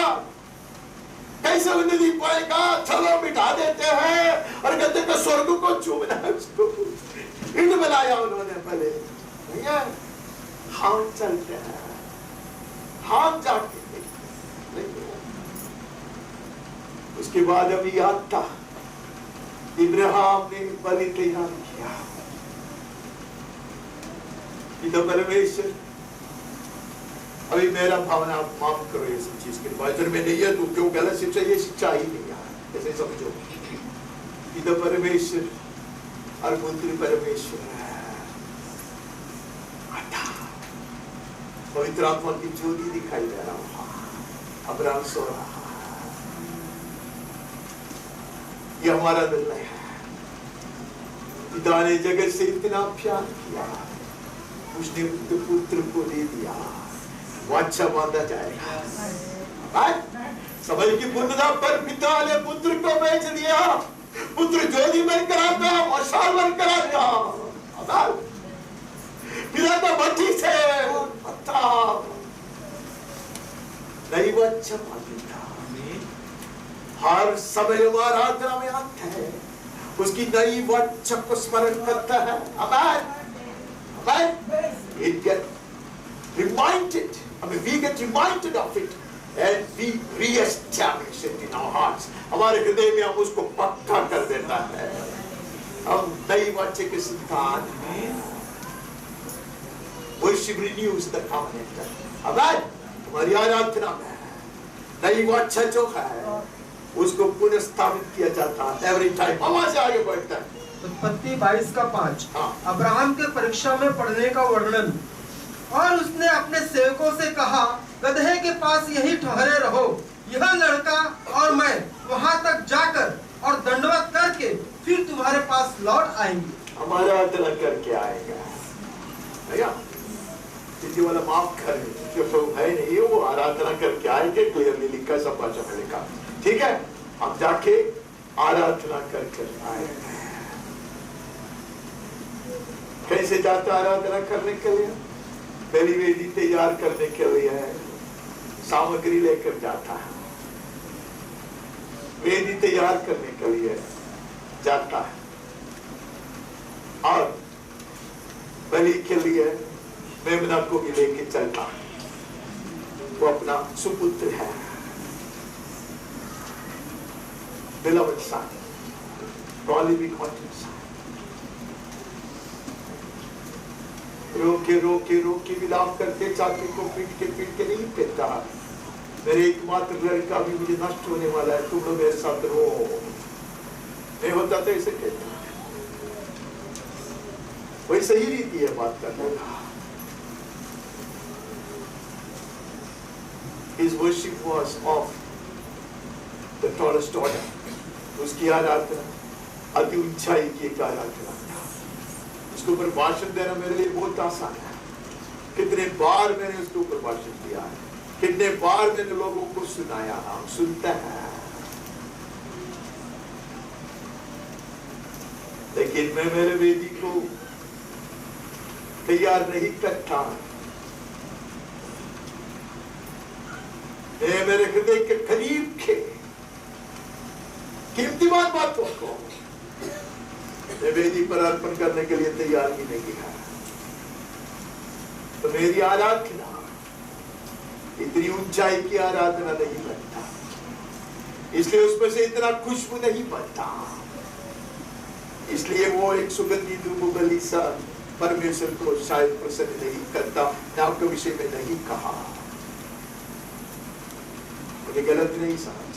कैसे उन्नति पाएगा। चलो मिटा देते हैं और कहते हैं स्वर्ग को चूमना है, उसको ईंट बनाया उन्होंने पहले। भैया हम चलते हैं, हम जाके उसके बाद अभी याद था इब्राहिम ने बलि तैयार किया। इधर परमेश्वर अभी मेरा भावना आप माफ करो, ये सब चीज के बाजार में नहीं है, तो क्यों गलत शिक्षा, ये शिक्षा ही नहीं है, ऐसे समझो। इधर परमेश्वर और पुत्र परमेश्वर पवित्र आत्मा की ज्योति दिखाई दे रहा। अब्राहम सो रहा, ये हमारा निर्णय है। पिता ने जगत से इतना प्यार किया, उसने पुत्र को दे दिया, वो अच्छा बांधा जाएगा। समय की पूर्णता पर पिता ने पुत्र को बेच दिया। पुत्र ज्योति बनकर आता, मशाल बनकर आता। पिता का भट्टी से नहीं, वो अच्छा बांधा। हर समय हमारा आराधना में आता है, उसकी नई वचन को स्मरण करता है। It get reminded, we get reminded of it and we re-establish it in our hearts. हमारे हृदय में हम उसको पक्का कर देता है। हम नई वचन के सिद्धांत में worship renews the covenant. हमारी आराधना में नई वचन जो है उसको पुनः स्थापित किया जाता है एवरी टाइम। वहां से आगे बढ़ता है। उत्पत्ति 22:5 अब्राहम के परीक्षा में पढ़ने का वर्णन। और उसने अपने सेवकों से कहा, गदहे के पास यही ठहरे रहो, यह लड़का और मैं वहां तक जाकर और दंडवत करके फिर तुम्हारे पास लौट आएंगे। हमारा आराधना करके आएगा भैया, किसी वाला माफ कर है नहीं, वो आराधना करके आएंगे। क्लियरली लिखा, सब भाषा में लिखा, ठीक है। हम जाके आराधना करके आएंगे। कैसे जाता आराधना करने के लिए? बलि वेदी तैयार करने के लिए सामग्री लेकर जाता है, वेदी तैयार करने के लिए जाता है और बलि के लिए मेमना को भी लेके चलता है। वो अपना सुपुत्र है, beloved son, probably begotten son। रोके रोके रोके विलाप करके चाचे को पीट के नहीं कहता, मेरे एकमात्र लड़का भी मुझे नष्ट होने वाला है, तुम लोग मेरे साथ रो। नहीं होता तो ऐसे कहता, वही सही रीति है बात करने का। His worship was of the tallest order। उसकी आराधना अति ऊंचाई की एक आराधना था। उसके ऊपर भाषण देना मेरे लिए बहुत आसान है। कितने बार मैंने उसके ऊपर भाषण दिया है, कितने बार मैंने लोगों को सुनाया, हम सुनते हैं, लेकिन मैं मेरे वेदी को तैयार नहीं करता। मेरे हृदय के करीब के कीमतीवान बातों को वेदी पर अर्पण करने के लिए तैयार ही नहीं है, तो मेरी आराधना इतनी ऊंचाई की आराधना नहीं बनता, इसलिए उसमें से इतना खुशबू नहीं बनता। इसलिए वो एक सुगंधी धूप बलि सा परमेश्वर को शायद प्रसन्न नहीं करता। नाम के विषय में नहीं कहा, मुझे गलत नहीं समझ।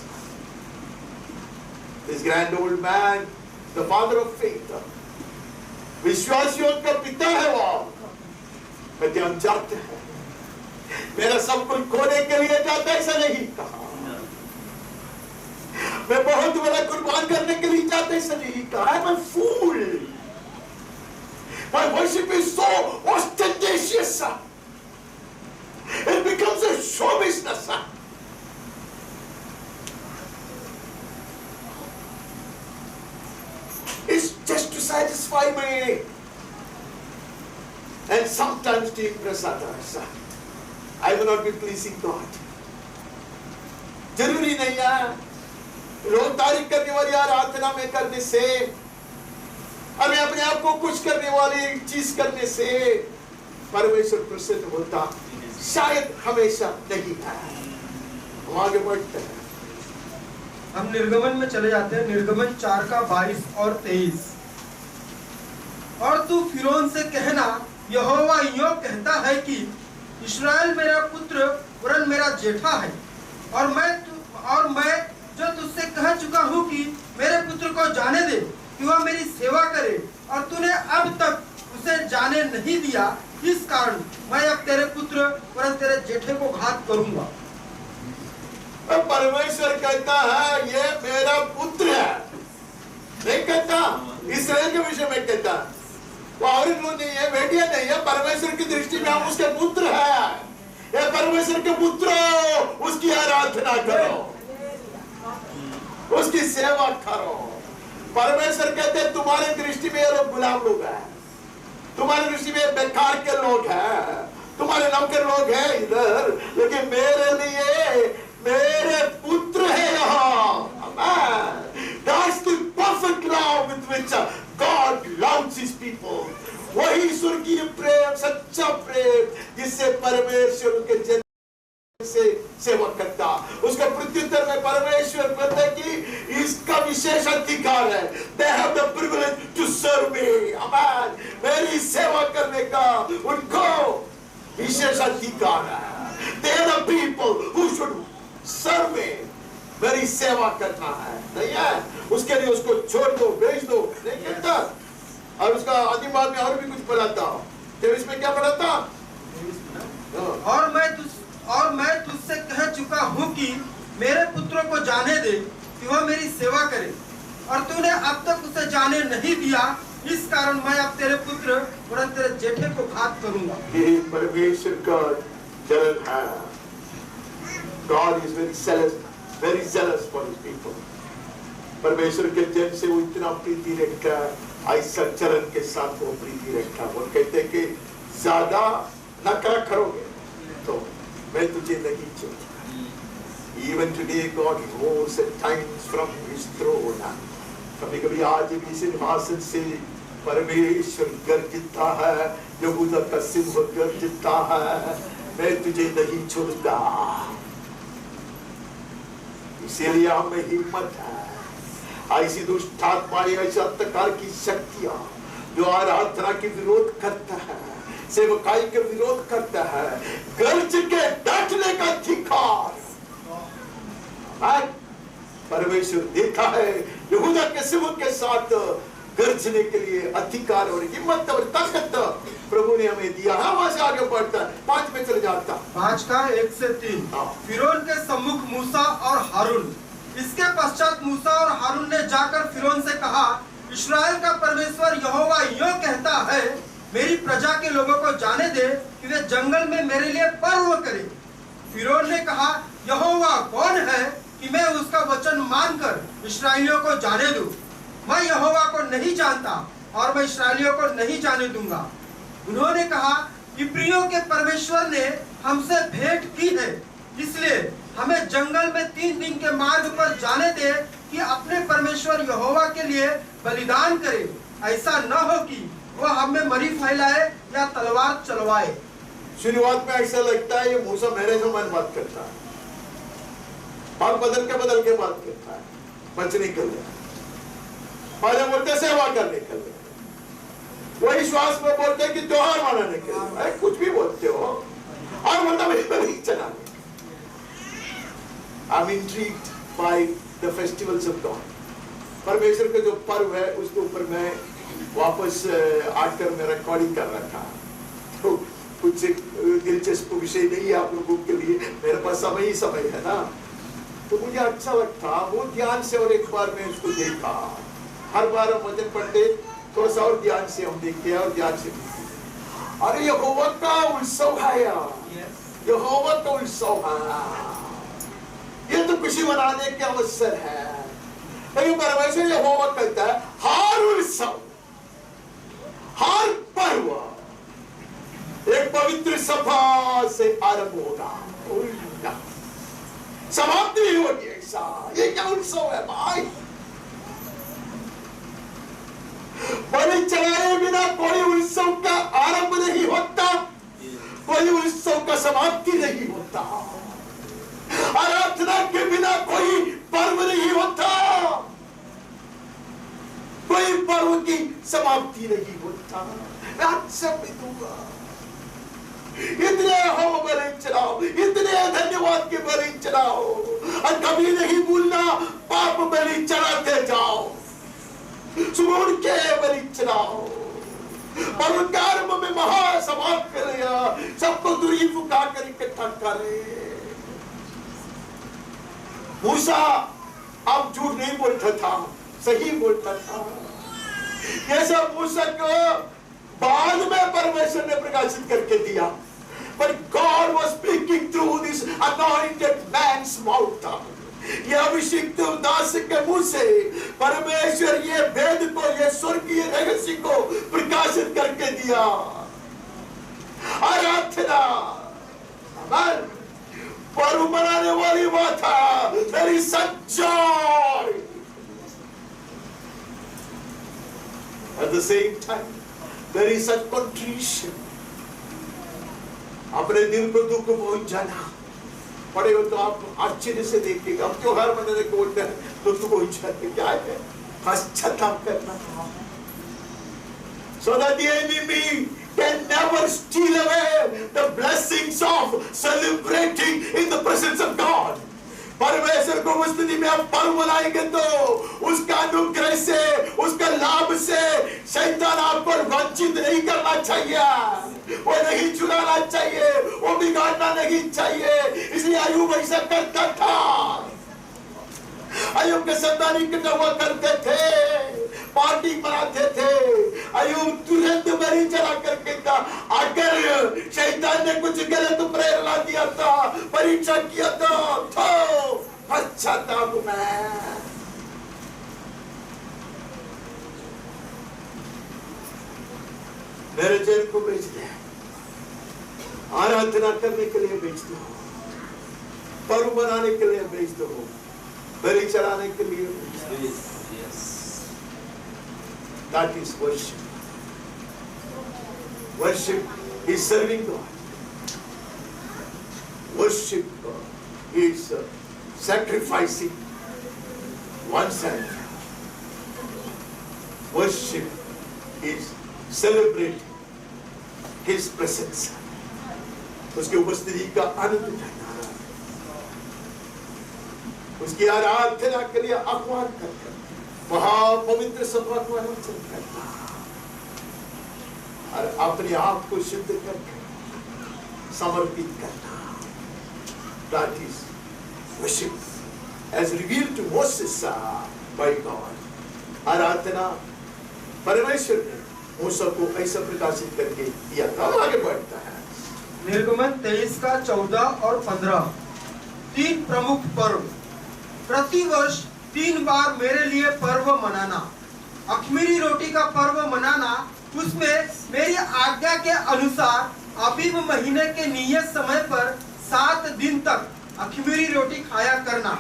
This grand old man, the father of faith, विश्वासियों का पिता है वो, कहते हम जाते हैं, मेरा सब कुछ खोने के लिए जाता, ऐसा नहीं कहा। मैं बहुत बड़ा कुर्बान करने के लिए जाता, ऐसा नहीं कहा। I'm a fool. My worship is so ostentatious. It becomes a show business. It's just to satisfy me and sometimes to impress others. I will not be pleasing God. जरूरी नहीं है लोग तारीफ करने वाली आराधना में करने से, हमें अपने आप को कुछ करने वाली चीज करने से परमेश्वर प्रसन्न होता, शायद हमेशा नहीं है। हम आगे बढ़ते हैं, हम निर्गमन में चले जाते हैं। निर्गमन 4 का 22 और 23। और तू फिरौन से कहना, यहोवा यूं कहता है कि इस्राएल मेरा पुत्र वरन मेरा जेठा है, और मैं जो तुझसे कह चुका हूँ कि मेरे पुत्र को जाने दे कि वह मेरी सेवा करे, और तूने अब तक उसे जाने नहीं दिया, इस कारण मैं अब तेरे पुत्र वरन तेरे जेठे को घात करूंगा। परमेश्वर कहता है ये मेरा पुत्र है, नहीं कहता इस्राएल के विषय में कहता, वो और नहीं है, बेटियां नहीं है, परमेश्वर की दृष्टि में हम उसके पुत्र है। ये परमेश्वर के पुत्र, उसकी आराधना करो, उसकी सेवा करो। परमेश्वर कहते हैं तुम्हारे दृष्टि में ये लोग गुलाम लोग हैं, तुम्हारी दृष्टि में बेकार के लोग हैं, तुम्हारे नौकर लोग हैं इधर, लेकिन मेरे लिए मेरे पुत्र है यहाँ। That's the perfect love with which God loves His people. वही स्वर्गीय प्रेम, सच्चा प्रेम जिससे परमेश्वर उनके जन से सेवा करता। उसका प्रत्युत्तर में परमेश्वर कहता है कि इसका विशेष अधिकार है, they have the privilege to serve me. Amen. मेरी सेवा करने का उनको विशेष अधिकार है। They are the people who should serve me. मेरी सेवा करना है, नहीं है उसके लिए उसको छोड़ दो, भेज दो, नहीं कहता। और उसका अधिकार में और भी कुछ बढ़ाता हूँ, 23 में क्या बढ़ाता? और मैं तुझसे कह चुका हूँ कि मेरे पुत्रों को जाने दे कि वह मेरी सेवा करे, और तूने अब तक उसे जाने नहीं दिया, इस कारण मैं अब तेरे पुत्र और तेरे जेठे को घात करूंगा। ये परमेश्वर का जलन है। God is very zealous for His people. परमेश्वर के जन से वो इतना प्रीति रखता है, ऐसा चरण के साथ वो प्रीति रखता है। वो कहते हैं कि ज्यादा नखरा करोगे तो मैं तुझे नहीं छोड़ूंगा। Even today God rose at times from his throne. कभी कभी आज भी सिंहासन से परमेश्वर गर्जता है, यहूदा का सिंह गर्जता है, मैं तुझे नहीं छोड़ूंगा। इसीलिए हमें हिम्मत है। ऐसी दुष्ट आत्माएं, ऐसे अंधकार की शक्तियां जो आराधना के विरोध करता है, सेवकाई के विरोध करता है, गर्ज के डटने का अधिकार परमेश्वर देता है। यहूदा के सिंह के साथ गर्जने के लिए अधिकार और हिम्मत और ताकत प्रभु ने हमें दिया। वहां से आगे बढ़ता है, 5 में चले जाता। 5 का 1 से 3। फिरौन के सम्मुख मूसा और हारून। इसके पश्चात मूसा और हारून ने जाकर फिरौन से कहा, इस्राएल का परमेश्वर यहोवा यूं कहता है, मेरी प्रजा के लोगों को जाने दे कि वे जंगल में मेरे लिए पर्व करें। फिरौन ने कहा, यहोवा कौन है कि मैं उसका वचन मानकर इस्राएलियों को जाने दूं? मैं यहोवा को नहीं जानता और मैं इस्राएलियों को नहीं जाने दूंगा। उन्होंने कहा, इब्रियों के परमेश्वर ने हमसे भेंट की है, इसलिए हमें जंगल में 3 दिन के मार्ग पर जाने दे कि अपने परमेश्वर यहोवा के लिए बलिदान करे। ऐसा न हो कि वह हमें मरी फैलाए या तलवार चलवाए। शुरुआत में ऐसा लगता है ये मूसा मेरे समान बात करता है, और बदल के बात करता है, बचने के लिए पहले बोलते सेवा करने के लिए, वही श्वास में बोलते कि त्योहार मनाने के लिए, कुछ भी बोलते हो, और बोलता मैं नहीं चलाने। I'm intrigued by the festivals of God. परमेश्वर के जो पर्व है उसके ऊपर मैं वापस आकर मैं रिकॉर्डिंग कर रहा था, तो कुछ दिलचस्प विषय नहीं है आप लोगों के लिए, मेरे पास समय ही समय है ना, तो मुझे अच्छा लगता वो ध्यान से, और एक बार मैं उसको देखा। हर बार हम वचन पढ़ते थोड़ा सा और ध्यान से हम देखते हैं और ध्यान से अरे यहोवा का उत्सव है यार, यहोवा का उत्सव है, ये तो खुशी मनाने के अवसर है। लेकिन परमेश्वर यहोवा कहता है हर उत्सव, हर पर्व एक पवित्र सभा से आरंभ होगा, समाप्ति नहीं होगी। ऐसा ये क्या उत्सव है भाई? बलि चढ़ाए बिना कोई उत्सव का आरंभ नहीं होता, कोई उत्सव का समाप्ति नहीं होता, आराधना के बिना कोई पर्व नहीं होता, कोई पर्व की समाप्ति नहीं होता। मैं अच्छा भी दूंगा, इतने हो बलि चढ़ाओ, इतने धन्यवाद के बलि चढ़ाओ, और कभी नहीं भूलना पाप बलि चढ़ाते जाओ, सुगुण के बलि चढ़ाओ, परम में महासमाज करेगा, सबको दूरी फुका कर इकट्ठा करे। मूसा अब झूठ नहीं बोलता था, सही बोलता था। ये सब मूसा को बाद में परमेश्वर ने प्रकाशित करके दिया, but God was speaking through this anointed man's mouth. ये अभिषिक्त दास के मुंह से परमेश्वर ये भेद को, ये स्वर्गीय रहस्य को प्रकाशित करके दिया। आराधना पर्व मनाने वाली बात है, मेरी सच्चाई। At the same time, there is a contrition. अपने दिल को दुख पहुंच जाना पड़ेगा, तो आप आश्चर्य से देखिएगा। अब त्योहार मनाने को बोलते हैं दुख पहुंच जाते, क्या है? पश्चाताप करना, so that the enemy can never steal away the blessings of celebrating in the presence of God. परमेश्वर को उपस्थिति में आप पर्व मनाएंगे तो उसका अनुग्रह से, उसका लाभ से शैतान आपको वंचित नहीं करना चाहिए, वो नहीं चुराना चाहिए, वो बिगाड़ना नहीं चाहिए। इसलिए अय्यूब ऐसा करता था। अय्यूब के संतान इकट्ठा हुआ करते थे, पार्टी मनाते थे। अय्यूब तुरंत बलि चढ़ा करके था। अगर शैतान ने कुछ गलत प्रेरणा दिया था, परीक्षा किया था, तो पश्चाताप में मेरे जेल को भेज दिया। आराधना करने के लिए भेज दो, पर्व मनाने के लिए भेज दो, बलि चढ़ाने के लिए भेज दो। That is worship. Worship is serving God. Worship is sacrificing oneself. Worship is celebrating His presence. उसकी उपस्थिति का आनंद उठाना, उसकी आराधना के लिए आह्वान करना, महापवित्र सभा को आयोजन करना और अपने आप को शुद्ध करके समर्पित करना। That is worship as revealed to Moses by God. आराधना परमेश्वर ने मूसा को ऐसा प्रकाशित करके दिया था। आगे बढ़ता है निर्गमन 23 का 14 और 15। 3 प्रमुख पर्व। प्रतिवर्ष 3 बार मेरे लिए पर्व मनाना। अख़मीरी रोटी का पर्व मनाना, उसमें मेरी आज्ञा के अनुसार अबीब महीने के नियत समय पर 7 दिन तक अख़मीरी रोटी खाया करना,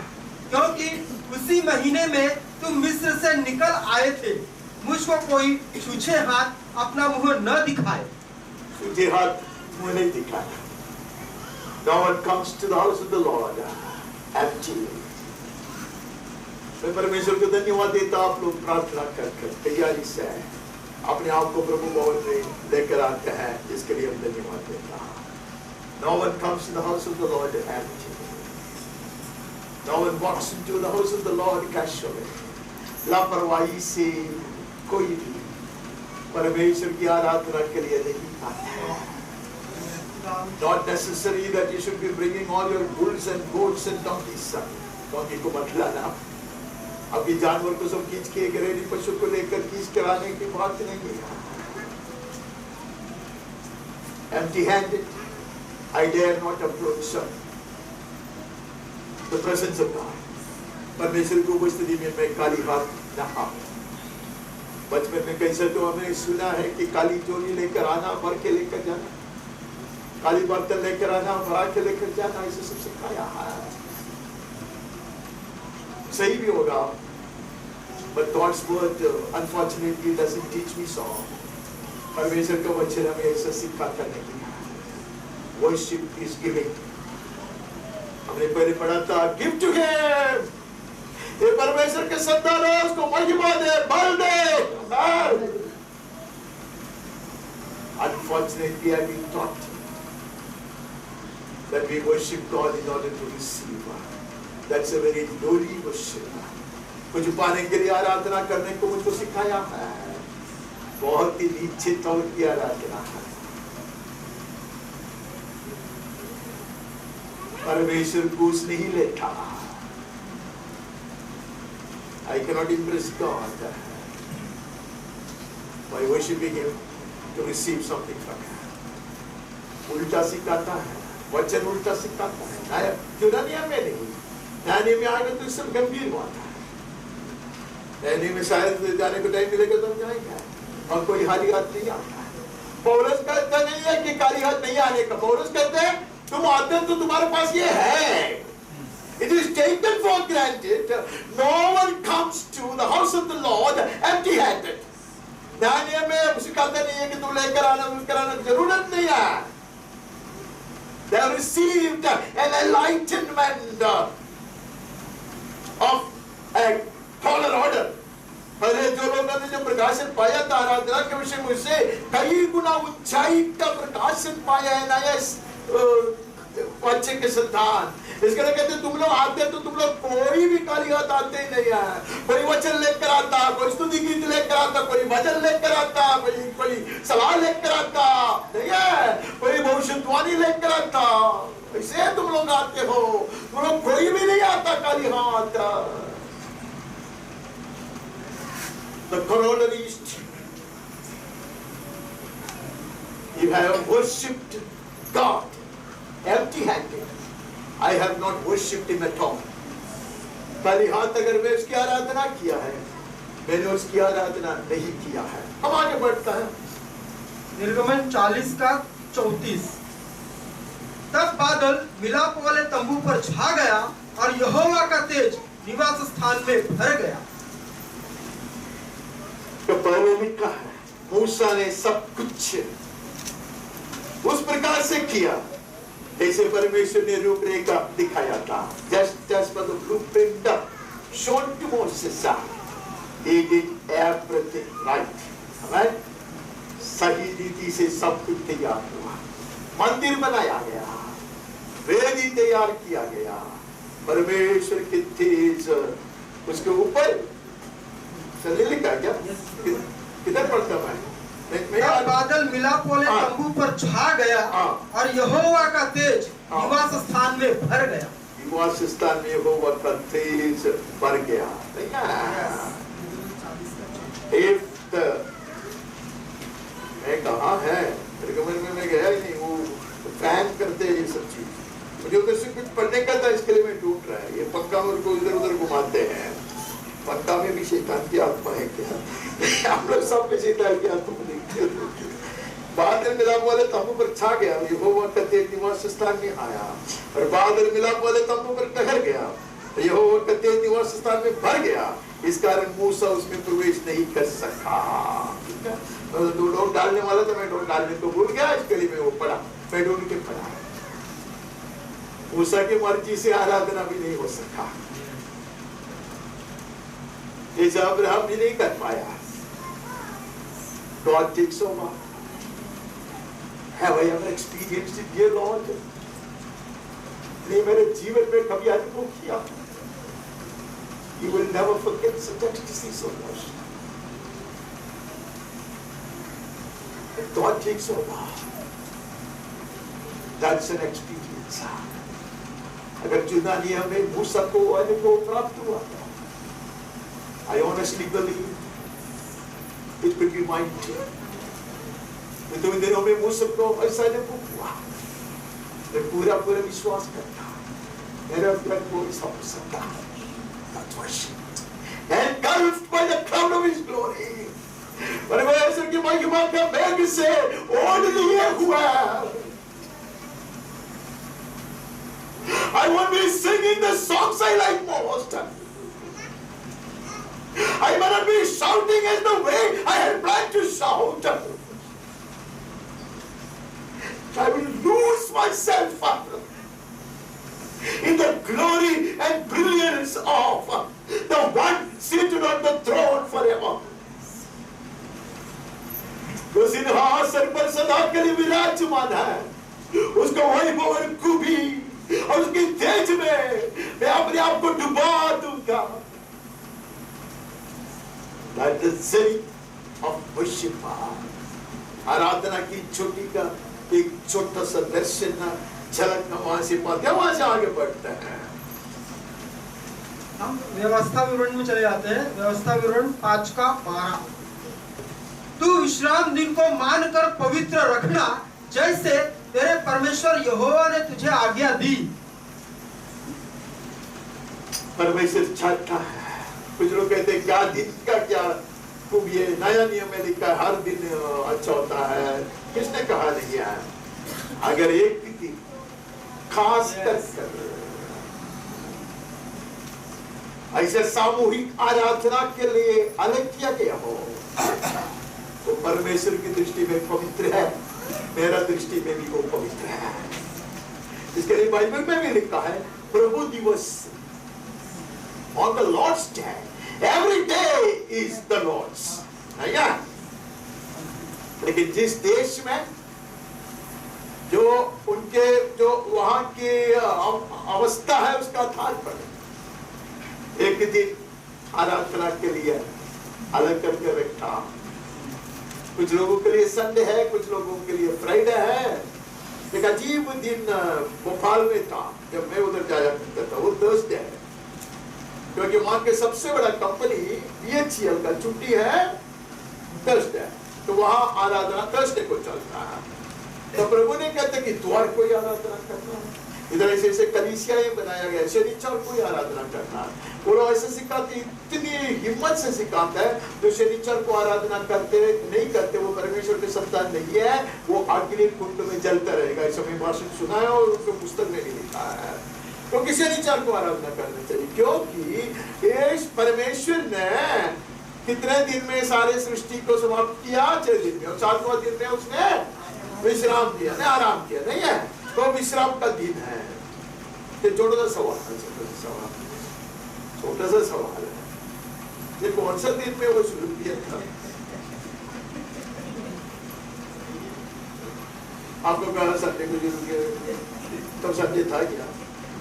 क्योंकि उसी महीने में तुम मिस्र से निकल आए थे। मुझको कोई छूछे हाथ अपना मुंह न दिखाए। छूछे हाथ मुंह नहीं दिखाना। No one comes to the house of the Lord empty. मैं परमेश्वर को धन्यवाद देता, आप लोग प्रार्थना कर तैयारी से अपने आप को प्रभु भवन में लेकर आते हैं, इसके लिए हम धन्यवाद देता। No one comes to the house of the Lord empty. No one walks into the house of the Lord casually. लापरवाही से कोई भी परमेश्वर की आराधना के लिए नहीं आता। Not necessary that you should be bringing all your bulls and goats and donkeys. Donkey को मत लाना। अभी जानवर को सब खींच के घरेलू पशु को लेकर खींच कर आने की बात नहीं है। Empty-handed, I dare not approach the presence of God. परमेश्वर की उपस्थिति में मैं खाली हाथ न आऊं। बचपन में कैसे तो हमने सुना है कि काली चोरी लेकर आना, भर के लेकर जाना, काली बर्तन लेकर आना, भरा के लेकर जाना, ऐसे सब सिखाया है। सही भी होगा, but God's word unfortunately doesn't teach me so. परमेश्वर का वचन हमें ऐसा सिखाता नहीं है। Worship is giving. हमने पहले पढ़ा था, give to him. ये परमेश्वर के संतान है, उसको महिमा दे, बल दे। Unfortunately, I've been taught that we worship God in order to receive. That's a very lowly worship. कुछ पाने के लिए आराधना करने को मुझको सिखाया है, बहुत ही नीचे तौर की आराधना है। परमेश्वर घूस नहीं लेता। I cannot impress God by worshiping Him to receive something from Him. उल्टा सिखाता है, वचन उल्टा सिखाता है। यूनानिया में नहीं, यूनानिया में आएगा तो सब गंभीर बात है। यूनानिया में शायद जाने को टाइम मिलेगा तो हम जाएंगे, और कोई खाली हाथ नहीं आता है। पौलुस कहता नहीं है कि खाली हाथ नहीं आने का। पौलुस कहते हैं तुम आते तो तुम्हारे पास ये है। It is taken for granted. No one comes to the house of the Lord empty-handed. यूनानिया में सिखाते नहीं है कि तुम लेकर आना, लेकर आना, जरूरत नहीं है। They have received an enlightenment of a taller order. पहले जो लोगों ने जो प्रकाशन पाया था आराधना के विषय में, उससे कई गुना ऊंचाई का प्रकाशन पाया है नए बच्चे के संतान। इसके लिए कहते तुम लोग आते तो तुम लोग कोई भी खाली हाथ आते ही नहीं है। कोई वचन लेकर आता, कोई स्तुति गीत लेकर आता, कोई भजन लेकर आता, कोई सलाह लेकर आता नहीं है, कोई भविष्यवाणी लेकर आता। ऐसे तुम लोग आते हो, तुम लोग कोई भी नहीं आता खाली हाथ। The corollary is you have worshipped God empty-handed. I have not worshipped Him at all. खाली हाथ अगर मैं उसकी आराधना किया है, मैंने उसकी आराधना नहीं किया है। हम आगे बढ़ता है। निर्गमन 40 का 34। बादल मिलाप वाले तंबू पर छा गया और यहोवा का तेज निवास स्थान में भर गया। तो पहले लिखा है मूसा ने सब कुछ उस प्रकार से किया जैसे परमेश्वर ने रूपरेखा दिखाया था। just for the blueprint shown to Moses, he did everything right. Amen? सही रीति से सब कुछ तैयार हुआ, मंदिर बनाया गया, वेदी तैयार किया गया, परमेश्वर के तेज उसके ऊपर चलने लगा। क्या किधर पढ़ता मैं? बादल मिलाप वाले तंबू पर छा गया और यहोवा का तेज निवास स्थान में भर गया। निवास स्थान में यहोवा का तेज भर गया। मैं कहा है मैं गया ही नहीं, वो फैन करते हैं ये सब चीज, मुझे उधर से कुछ पढ़ने का था, इसके लिए मैं ढूंढ रहा है। ये पक्का मेरे को इधर उधर घुमाते हैं, पक्का में भी शैतान की आत्मा है क्या? हम लोग सब में शैतान की आत्मा देखते हैं। बादल मिलाप वाले तंबू पर छा गया, यहोवा का तेज निवास स्थान में आया, और बादल मिलाप वाले तंबू पर ठहर गया, यहोवा का तेज निवास स्थान में भर गया। इस कारण मूसा उसमें प्रवेश नहीं कर सका। दो लोग डालने वाला था, मैं डोर डालने को भूल गया, इसके लिए मैं वो पढ़ा, मैं ढूंढ के पढ़ा। मूसा की मर्जी से आराधना भी नहीं हो सका, जैसे अब्राहम भी नहीं कर पाया। God takes over. Have I ever experienced it, dear Lord? नहीं मेरे जीवन में कभी अनुभव किया। You will never forget such ecstasy so much. God takes over. That's an experience. अगर जुदानी हमें मूसा को अनुभव प्राप्त हुआ था, I honestly believe it could be mine too. तो इन दिनों में मूसा को ऐसा अनुभव हुआ, मैं पूरा विश्वास करता मेरा अपना कोई सब सकता है। That's worship. Engulfed by the cloud of His glory. परमेश्वर की महिमा के मेघ से ओढ़ लिए हुआ। I won't be singing the songs I like most. I will not be shouting in the way I had planned to shout. I will lose myself in the glory and brilliance of the one seated on the throne forever. जो सिंहासन पर सदा के लिए विराजमान है, उसको वैभव और खूबी और उसकी तेज में मैं अपने आप को डुबा दूंगा। That is the zenith of worship. आराधना की छोटी का एक छोटा सा दर्शन झलक वहां से पाते हैं, वहां से आगे बढ़ते हैं। हम व्यवस्था विवरण में चले जाते हैं। व्यवस्था विवरण 5:12। तू विश्राम दिन को मानकर पवित्र रखना, जैसे तेरे परमेश्वर यहोवा ने तुझे आज्ञा दी। परमेश्वर चाहता है। कुछ लोग कहते हैं क्या दिन का क्या खूब, ये नया नियम में लिखा है हर दिन अच्छा होता है। किसने कहा नहीं है? अगर एक दिन खास कर ऐसे सामूहिक आराधना के लिए अलग किया गया हो तो परमेश्वर की दृष्टि में पवित्र है, मेरा दृष्टि में भी वो पवित्र है। इसके लिए बाइबल में भी लिखा है प्रभु दिवस, on the Lord's day, every day is the Lord's। लेकिन जिस देश में जो उनके जो वहां की अवस्था है उसका आधार पर एक दिन आराधना के लिए अलग करके रखा। कुछ लोगों के लिए संडे है, कुछ लोगों के लिए फ्राइडे है। एक अजीब दिन भोपाल में था जब मैं उधर जाया करता था, वो थर्सडे है, क्योंकि वहां के सबसे बड़ा कंपनी BHEL का छुट्टी है थर्सडे, तो वहां आराधना थर्सडे को चलता है। तो प्रभु ने कहते कि द्वार को आराधना करना है, इधर ऐसे ऐसे कलीसियाएं बनाया गया, शनिचर को ही आराधना करना। और ऐसे सिखाते, इतनी हिम्मत से सिखाता है, जो शनिचर को आराधना करते नहीं करते वो परमेश्वर के संतान नहीं है, वो अग्नि कुंड में जलता रहेगा। ऐसा मैं भाषण सुना है और उसको पुस्तक में भी लिखा है। क्योंकि शनिचर को आराधना करना चाहिए, क्योंकि इस परमेश्वर ने कितने दिन में सारे सृष्टि को समाप्त किया? 6 दिन में, और 7वां दिन में उसने विश्राम दिया, नहीं आराम किया, नहीं है? तो विश्राम का दिन है। ये छोटा सा सवाल है, छोटा सा सवाल है, ये कौन सा दिन में वो शुरू किया था? आपको कहा संडे को शुरू किया, तब संडे था क्या?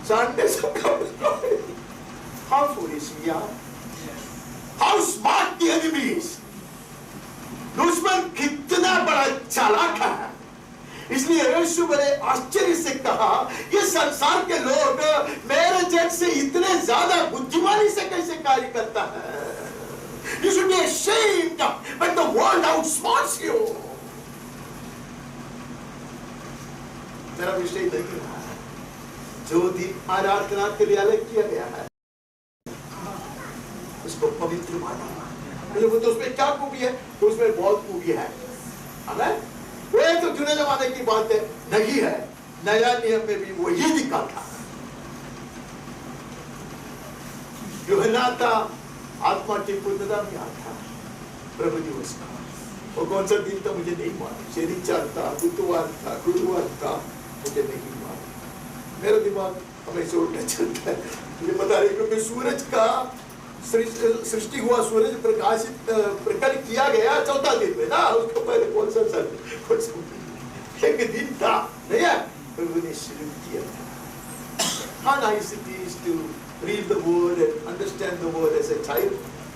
संडे से How foolish we are. How smart the enemy is. दुश्मन कितना बड़ा चालाक है। इसलिए यीशु बड़े आश्चर्य से कहा, ये संसार के लोग मेरे जैसे इतने ज्यादा बुद्धिमानी से कैसे कार्य करता है? You should be ashamed, but the world outsmarts you. मेरा विषय नहीं है, जो दिन आराधना के लिए अलग किया गया है उसको पवित्र माना। तो उसमें क्या खूबी है? तो उसमें बहुत खूबी है। हमें वो तो जुने जमाने की बात है, नहीं है। नया नियम में भी वो ये लिखा था। यूहन्ना था आत्मा की पूर्णता में आता प्रभु दिवस का। वो कौन सा दिन था मुझे नहीं मालूम, शनिचर था, बुधवार था, गुरुवार था, मुझे नहीं मालूम। मेरा दिमाग हमेशा उल्टा चलता है। मुझे पता नहीं, क्योंकि सूरज का सृष्टि हुआ, सूरज प्रकाशित प्रकट किया गया 4था दिन में ना। उसको पहले कौन सा एक दिन था, नहीं है? प्रभु ने शुरू किया था। How nice it is to read the word and understand the word as a child.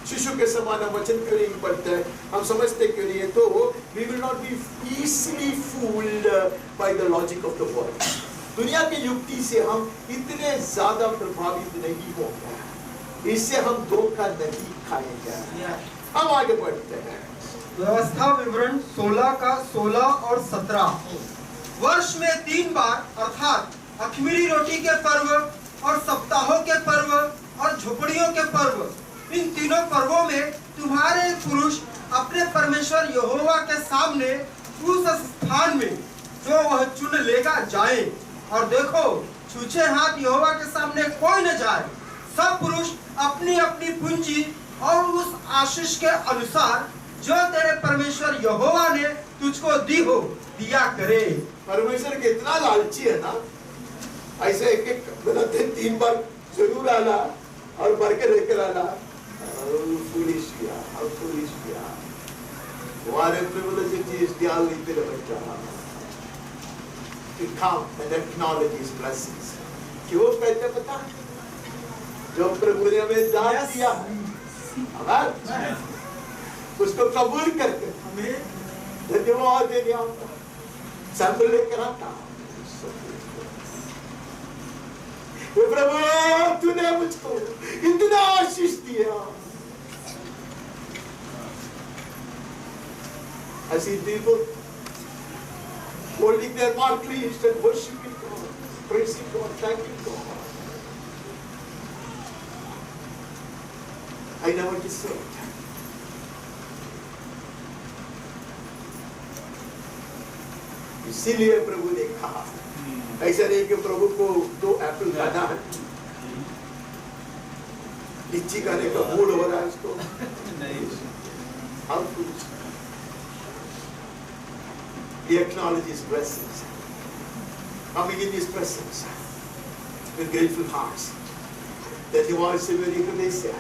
शिशु के समान हम वचन क्यों नहीं पढ़ते हैं? हम समझते क्यों नहीं है? तो we will not be easily fooled by the logic of the world. दुनिया की युक्ति से हम इतने ज्यादा प्रभावित नहीं होंगे, इससे हम धोखा नहीं खाएंगे। हम आगे बढ़ते हैं। व्यवस्था विवरण 16 का 16 और 17। वर्ष में 3 बार अर्थात अख़मीरी रोटी के पर्व और सप्ताहों के पर्व और झोपड़ियों के पर्व, इन तीनों पर्वों में तुम्हारे पुरुष अपने परमेश्वर यहोवा के सामने उस स्थान में जो वह चुन लेगा जाए। और देखो, छूछे हाथ यहोवा के सामने कोई न जाए। सब पुरुष अपनी अपनी पूंजी और उस आशीष के अनुसार जो तेरे परमेश्वर यहोवा ने तुझको दी हो दिया करे। परमेश्वर कितना लालची है ना, ऐसे एक बनाते 3 बार जरूर आना और भर के लेकर आना। तुम्हारे privileges डाल तेरे बच्चा to come and acknowledge his blessings। क्यों कहते पता? जो प्रभु ने हमें दान दिया है, उसको कबूल करके धन्यवाद देने आता, सैंपल लेकर आता। प्रभु तूने मुझको इतना आशीष दिया। I see people holding their martyrs and worshiping God, praising God, thanking God. I never deserved. इसीलिए प्रभु ने कहा, ऐसा नहीं कि प्रभु को 2 एप्पल खाना है, लीची खाने का मूड हो रहा है उसको। How foolish. He acknowledges his blessings, coming in his presence with grateful hearts। धन्यवाद से मेरी हृदय से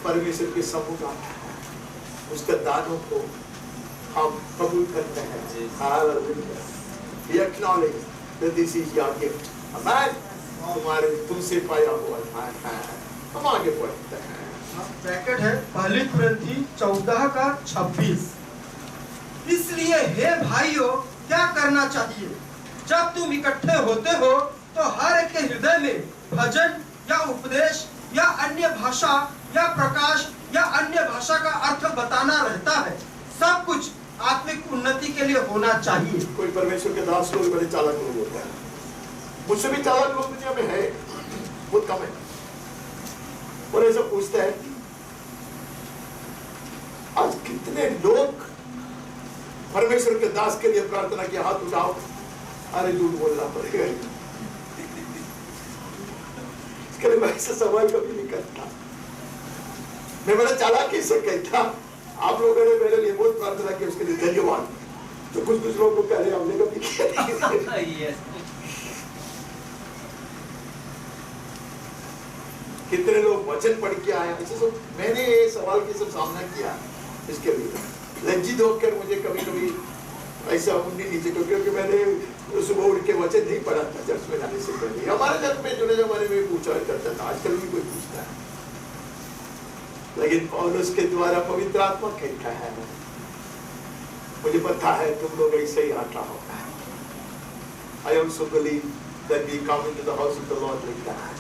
परमेश्वर के सम्मुख आता है, उसका दानों को हम कबूल करते हैं। Hallelujah. We acknowledge that this is your gift. Amen. तुम्हारे तुमसे पाया हुआ दान है। हम आगे बढ़ते हैं। ब्रैकेट है 1 कुरिन्थी 14 का 26। इसलिए हे भाइयों, क्या करना चाहिए? जब तुम इकट्ठे होते हो तो हर एक के हृदय में भजन या उपदेश या अन्य भाषा या प्रकाश या अन्य भाषा का अर्थ बताना रहता है। सब कुछ आत्मिक उन्नति के लिए होना चाहिए। कोई परमेश्वर के दास लोग बड़े चालाक लोग होते हैं। मुझसे भी चालाक लोग दुनिया में है, बहुत कम है। और ऐसा पूछता है आज कितने लोग परमेश्वर के दास के लिए प्रार्थना किया, हाथ उठाओ। अरे झूठ बोलना पड़ेगा, इसके लिए मैं ऐसा सवाल कभी नहीं करता। मैं बड़ा चालाकी से कहता, आप लोगों ने मेरे लिए बहुत प्रार्थना की, उसके लिए धन्यवाद। तो कुछ लोगों को कह रहे हमने कभी किया। कितने लोग वचन पढ़ के आए, ऐसे सब मैंने ये सवाल के सब सामना किया। इसके लिए लज्जित होकर मुझे कभी कभी ऐसा उन्नी नीचे, क्योंकि मैंने सुबह उठ के वचन नहीं पढ़ा था चर्च में जाने से पहले। हमारे चर्च में जुड़े जमाने में पूछा करता था, आजकल भी कोई पूछता है, लेकिन पौलुस के द्वारा पवित्र आत्मा कहता है, मुझे पता है तुम लोग ऐसे ही आता होगा। I also believe that we come into the house of the Lord like that.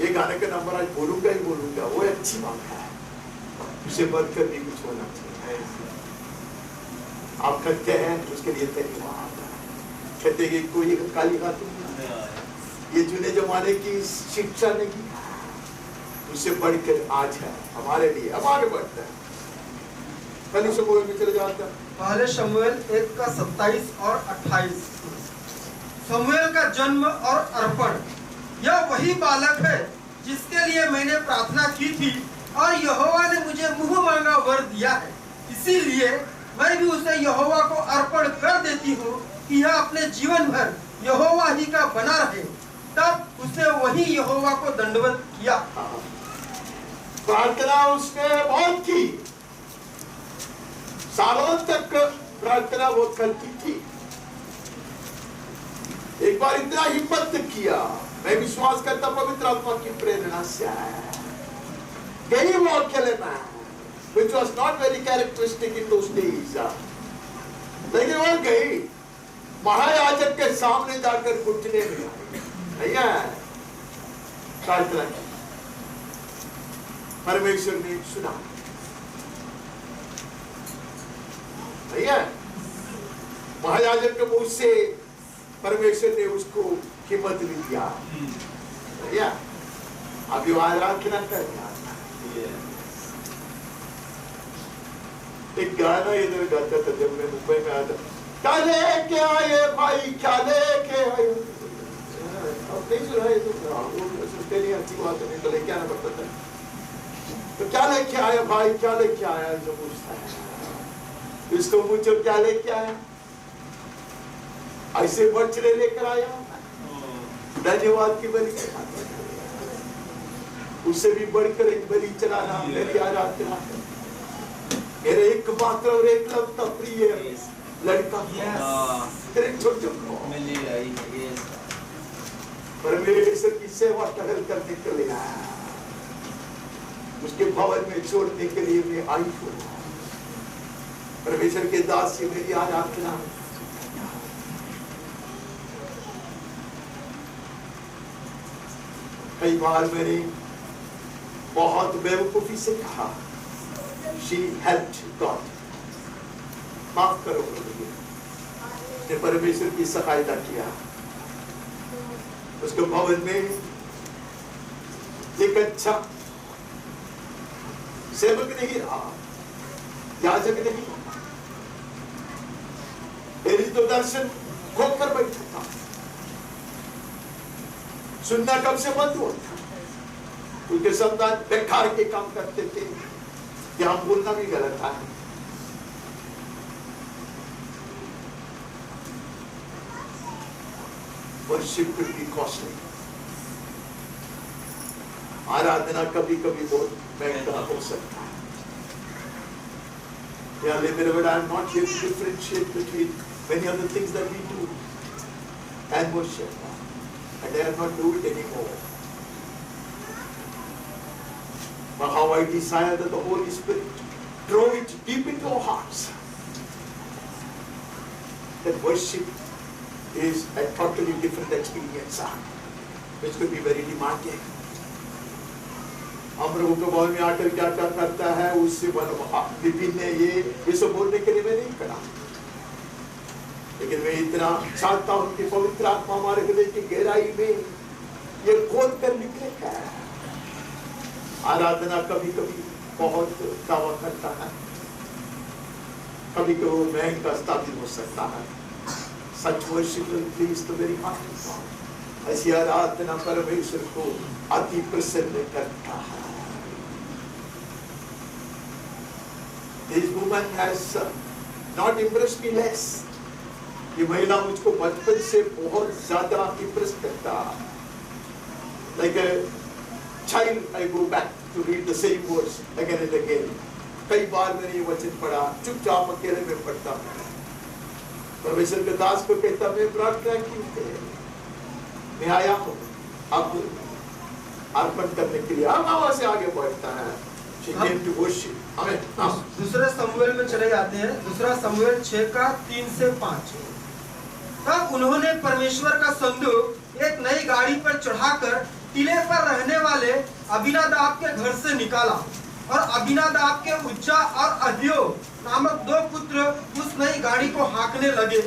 ये गाने का नंबर आज बोलूंगा ही बोलूंगा, वो अच्छी बात है, उसे बढ़कर भी कुछ होना चाहिए। आप कहते हैं उसके लिए धन्यवाद। कहते हैं कोई काली खातून ये जुने जमाने की शिक्षा नहीं, उससे बढ़कर आज है हमारे लिए, हमारे बढ़ता है। पहले शमूएल में चले जाता है, पहले शमूएल 1 का 27 और 28। शमूएल का जन्म और अर्पण। यह वही बालक है जिसके लिए मैंने प्रार्थना की थी और यहोवा ने मुझे मुंह मांगा वर दिया है, इसीलिए मैं भी उसे यहोवा को अर्पण कर देती हूँ कि यह अपने जीवन भर यहोवा ही का बना रहे। तब उसने वही यहोवा को दंडवत किया। प्रार्थना उसने बहुत की, सालों तक प्रार्थना वो करती थी। एक बार इतना हिम्मत किया, मैं विश्वास करता पवित्र आत्मा की प्रेरणा से गई वो अकेले में, which was not very characteristic in those days। लेकिन वो गई, महायाजक के सामने जाकर घुटने में भैया प्रार्थना की, परमेश्वर ने सुना। भैया महायाजक के मुंह से परमेश्वर ने उसको हिम्मत भी दिया। भैया अभी वो आराधना करना, एक गाना इधर गाता था जब मैं मुंबई में आता, क्या लेके आए भाई, क्या लेके आए। अब नहीं सुना है तो सुनते नहीं, अच्छी बात नहीं तो लेके आना पड़ता था। तो क्या लेके आया भाई, क्या लेके आया जो पूछता है, इसको पूछो क्या लेके आया। ऐसे बछड़े लेकर आया, धन्यवाद की बलि, उससे भी बढ़कर एक बलि चढ़ाना मेरी आराधना। मेरे एक मात्र और एक लौता प्रिय लड़का तेरे छोटे को परमेश्वर की सेवा टहल करने के लिए आया, उसके भवन में छोड़ने के लिए मैं आई हूँ। परमेश्वर के दास से मेरी आराधना। कई बार मैंने बहुत बेवकूफी से कहा, she helped God, माफ करो ने परमेश्वर की सहायता किया। उसके भवन में एक अच्छा सेवक नहीं रहा, याजक नहीं रहा, मेरी तो दर्शन खोकर बैठा था, सुनना कब से बंद हुआ था, उनके संतान बेकार के काम करते थे, यहाँ बोलना भी गलत था। Worship could be costly। आराधना कभी कभी बहुत महंगा हो सकता है। Yeah, but I'm not here to differentiate between many other things that we do and worship, and I have not do it anymore. But how I desire that the Holy Spirit drove it deep into our hearts, that worship is a totally different experience, which could be very demanding. हम प्रभु के भवन में आकर क्या क्या करता है उससे विभिन्न ये सब बोलने के लिए मैं नहीं करा। लेकिन मैं इतना चाहता हूं कि पवित्र आत्मा हमारे हृदय की गहराई में ये खोद कर निकलेगा। आराधना कभी कभी बहुत दावा करता है, कभी कभी महंगा स्थापित हो सकता है। Such worship will please the very heart of God. ऐसी आराधना परमेश्वर को अति प्रसन्न करता है। This woman has not impressed me less. ये महिला मुझको बचपन से बहुत ज्यादा इम्प्रेस करता। Like a child, I go back to read the same words again and again. कई बार मैंने ये वचन पढ़ा, चुपचाप अकेले में पढ़ता हूँ। परमेश्वर के दास को कहता, मैं प्रार्थना की है, मैं आया हूँ अब अर्पण करने के लिए। हम वहां से आगे बढ़ता है। She came to worship. दूसरे समूएल में चले जाते हैं। दूसरा समूएल 6 का 3 से 5। तब उन्होंने परमेश्वर का संदूक एक नई गाड़ी पर चढ़ाकर टीले पर रहने वाले अबीनादाब के घर से निकाला, और अबीनादाब के उज्जा और अहियो नामक 2 पुत्र उस नई गाड़ी को हाँकने लगे,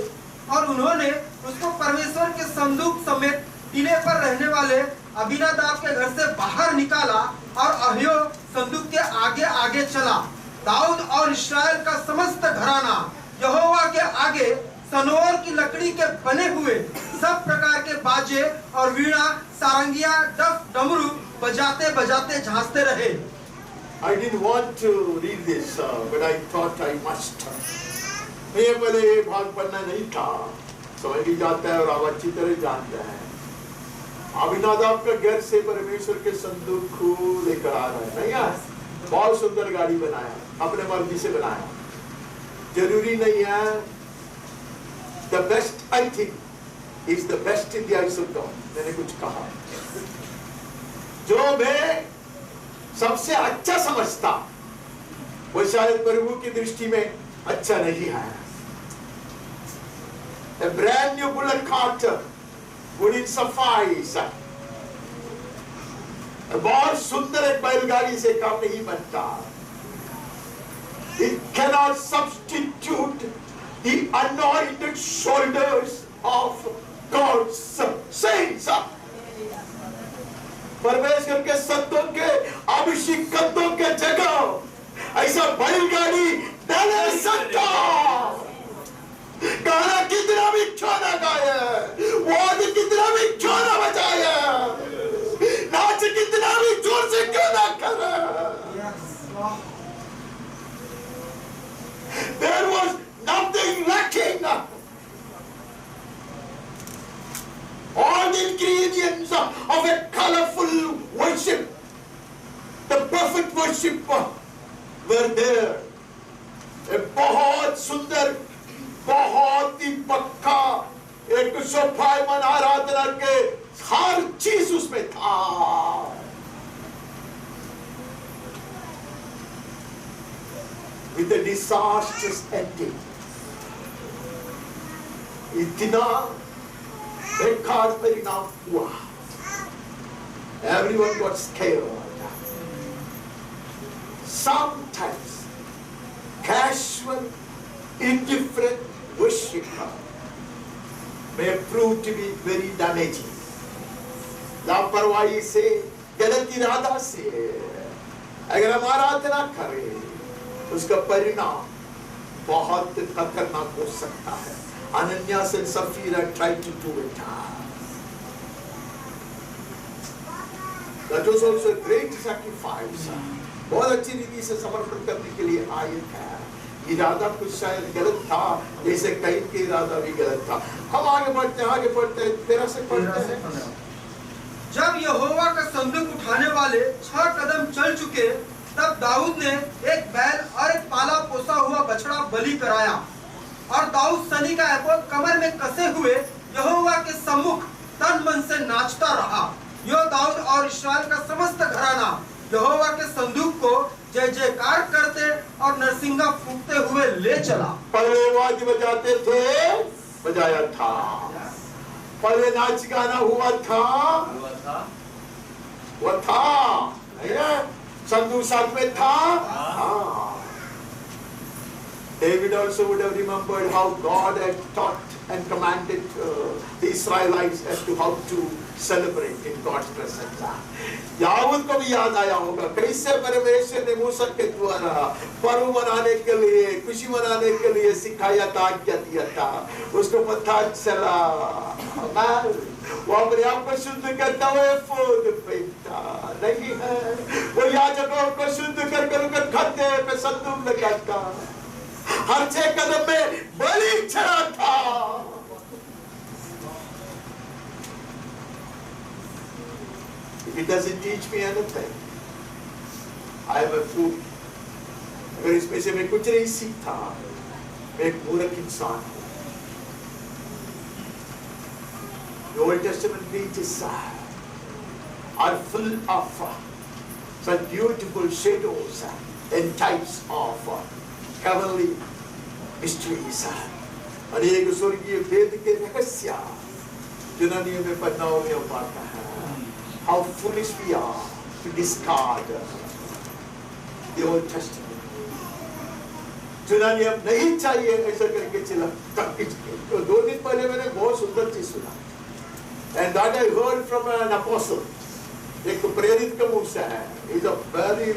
और उन्होंने उसको परमेश्वर के संदूक समेत टीले पर रहने वाले अबीनादाब के घर से बाहर निकाला, और अहियो संदूक के आगे आगे चला। दाऊद और इस्राएल का समस्त घराना यहोवा के आगे सनोर की लकड़ी के बने हुए सब प्रकार के बाजे और वीणा, सारंगिया, डफ, डमरू बजाते बजाते झांसते रहे। I didn't want to read this, but I thought I must. ये पहले भाग पढ़ना नहीं था, समझ भी जाता है और आप अच्छी तरह जानते हैं। अबीनादाब के घर से परमेश्वर के संदूक को लेकर आ रहा है, नहीं यार? बहुत सुंदर गाड़ी बनाया, अपने मर्जी से बनाया। जरूरी नहीं है। The best, I think, is the best in the eyes of God. मैंने कुछ कहा, जो मैं सबसे अच्छा समझता वो शायद प्रभु की दृष्टि में अच्छा नहीं है। A brand new bullock cart wouldn't suffice. बहुत सुंदर एक बैलगाड़ी से काम नहीं बनता। It cannot substitute the anointed shoulders of God's saints. परमेश्वर के संतों के अभिषेक कंधों के जगह ऐसा बैलगाड़ी न ले सकता। गाना कितना भी क्यों ना गाए, वाद कितना भी क्यों ना बजाए, नाच कितना भी जोर से क्यों ना करे, there was nothing lacking. All the ingredients of a colorful worship, the perfect worship were there. एक बहुत सुंदर, बहुत ही पक्का, एक शोभायमान आराधना के हर चीज उसमें था। With a disastrous ending. इतना बेकार परिणाम हुआ। Everyone got scared. Sometimes casual, indifferent worship may prove to be very damaging. लापरवाही से, गलत इरादा से अगर हम आराधना करें, उसका परिणाम बहुत खतरनाक हो सकता है। Ananias and Sapphira tried to do it. That was also a great sacrifice. बहुत अच्छी रीति से समर्पण करने के लिए आए थे। इरादा कुछ शायद गलत था, जैसे कैन के इरादा भी गलत था। हम आगे बढ़ते हैं 13 से पढ़ते हैं। जब यहोवा का संदूक उठाने वाले 6 कदम चल चुके, तब दाऊद ने एक बैल और एक पाला पोसा हुआ बछड़ा बलि कराया, और दाऊद सनी का एपोद कमर में कसे हुए यहोवा के सम्मुख तन मन से नाचता रहा। यो दाऊद और इस्राएल का समस्त घराना यहोवा के संदूक को जय जयकार करते और नरसिंगा फूंकते हुए ले चला। पहले वाद्य बजाते थे, बजाया था। पहले नाच गाना हुआ था, वो था, संदूक साथ में था। David also would have remembered how God had taught and commanded the Israelites as to how to celebrate in God's presence. याहूद को भी याद आया होगा कैसे परमेश्वर ने मूसा के द्वारा पर्व मनाने के लिए, खुशी मनाने के लिए सिखाया था, आज्ञा दिया था। उसको पता चला वो अपने आप को शुद्ध करता हुआ एफोद पहनता नहीं है, वो याजकों को शुद्ध कर उनके खत्ते पे संदूक लगाता, हर 6 कदम में बलि चढ़ाता। It doesn't teach me anything. I am a fool. अगर इसमें से मैं कुछ नहीं सीखता, मैं एक मूर्ख इंसान हूँ। The Old Testament pages are full of such beautiful shadows and types of heavenly mysteries. अनेक स्वर्गीय वेद के रहस्य यूनानियों में पढ़नाओं में पाता है। How foolish we are to discard the Old Testament. यूनानियम नहीं चाहिए ऐसा करके चला। 2 दिन पहले मैंने बहुत सुंदर चीज सुना। And that I heard from an apostle. एक प्रेरित का मुंह से है। He's a very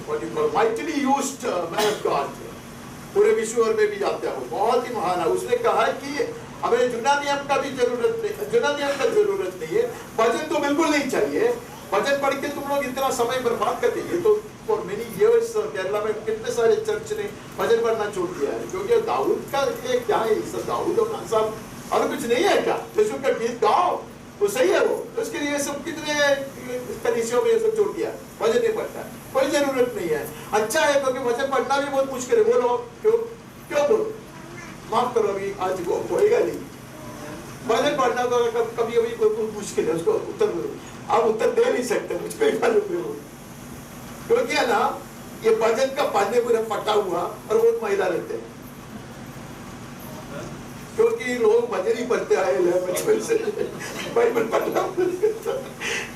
what you call mightily used man of God. पूरे विश्व में भी जाते हैं वो, बहुत ही महान है। उसने कहा कि हमें यूनानियम का भी जरूरत नहीं, यूनानियम का जरूरत नहीं है, भजन तो बिल्कुल नहीं चाहिए। भजन पढ़ के तुम लोग इतना समय बर्बाद करते हैं। तो फॉर मेनी इयर्स केरला में कितने सारे चर्च ने भजन पढ़ना छोड़ दिया है, क्योंकि दाऊद का ये क्या है, सब दाऊद और खान साहब और कुछ नहीं है क्या, यीशु का गीत गाओ वो सही है वो, तो उसके लिए सब कितने कलीसियों में ये सब छोड़ दिया, भजन नहीं पढ़ता, कोई जरूरत नहीं है। अच्छा है क्योंकि भजन पढ़ना भी बहुत मुश्किल है। बोलो क्यों बोलो, माफ करो अभी आज वो होएगा नहीं। भजन पढ़ना तो कभी कोई मुश्किल है, उसको उत्तर आप उत्तर दे नहीं सकते, मुझको ही मालूम है वो, क्योंकि है ना ये भजन का पढ़ने पूरा पटा हुआ और बहुत महिला रहते हैं, क्योंकि लोग भजन ही पढ़ते आए बचपन से, बाइबल पढ़ना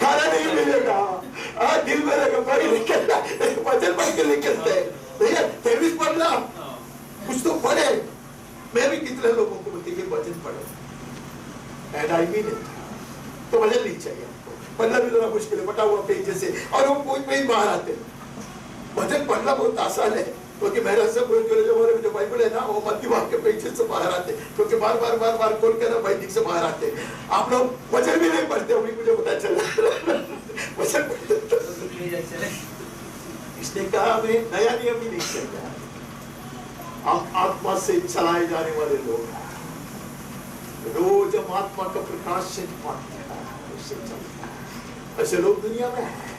खाना नहीं मिलेगा, दिल में रहेगा भजन पढ़ के निकलते हैं भैया, तेवीस पढ़ना कुछ तो पढ़े। मैं भी कितने लोगों को बोलती है भजन पढ़ो, एंड आई मीन इट। तो भजन नहीं चाहिए आपको, पढ़ना भी थोड़ा मुश्किल है, बटा हुआ पेज से, और वो कोई पेज बाहर आते हैं। भजन पढ़ना बहुत आसान है, क्योंकि मेरा सब जो बाइबल है ना वो मत्ती वाक्य पेज से बाहर आते, क्योंकि बार बार खोल के ना बाइबिल से बाहर आते। आप लोग भजन भी नहीं पढ़ते, अभी मुझे पता चला भजन पढ़ते। इसने कहा हमें नया नियम ही नहीं चाहिए, हम आत्मा से चलाए जाने वाले लोग हैं, रोज हम आत्मा का प्रकाश से पाते हैं, उससे चलते हैं। ऐसे लोग दुनिया में हैं,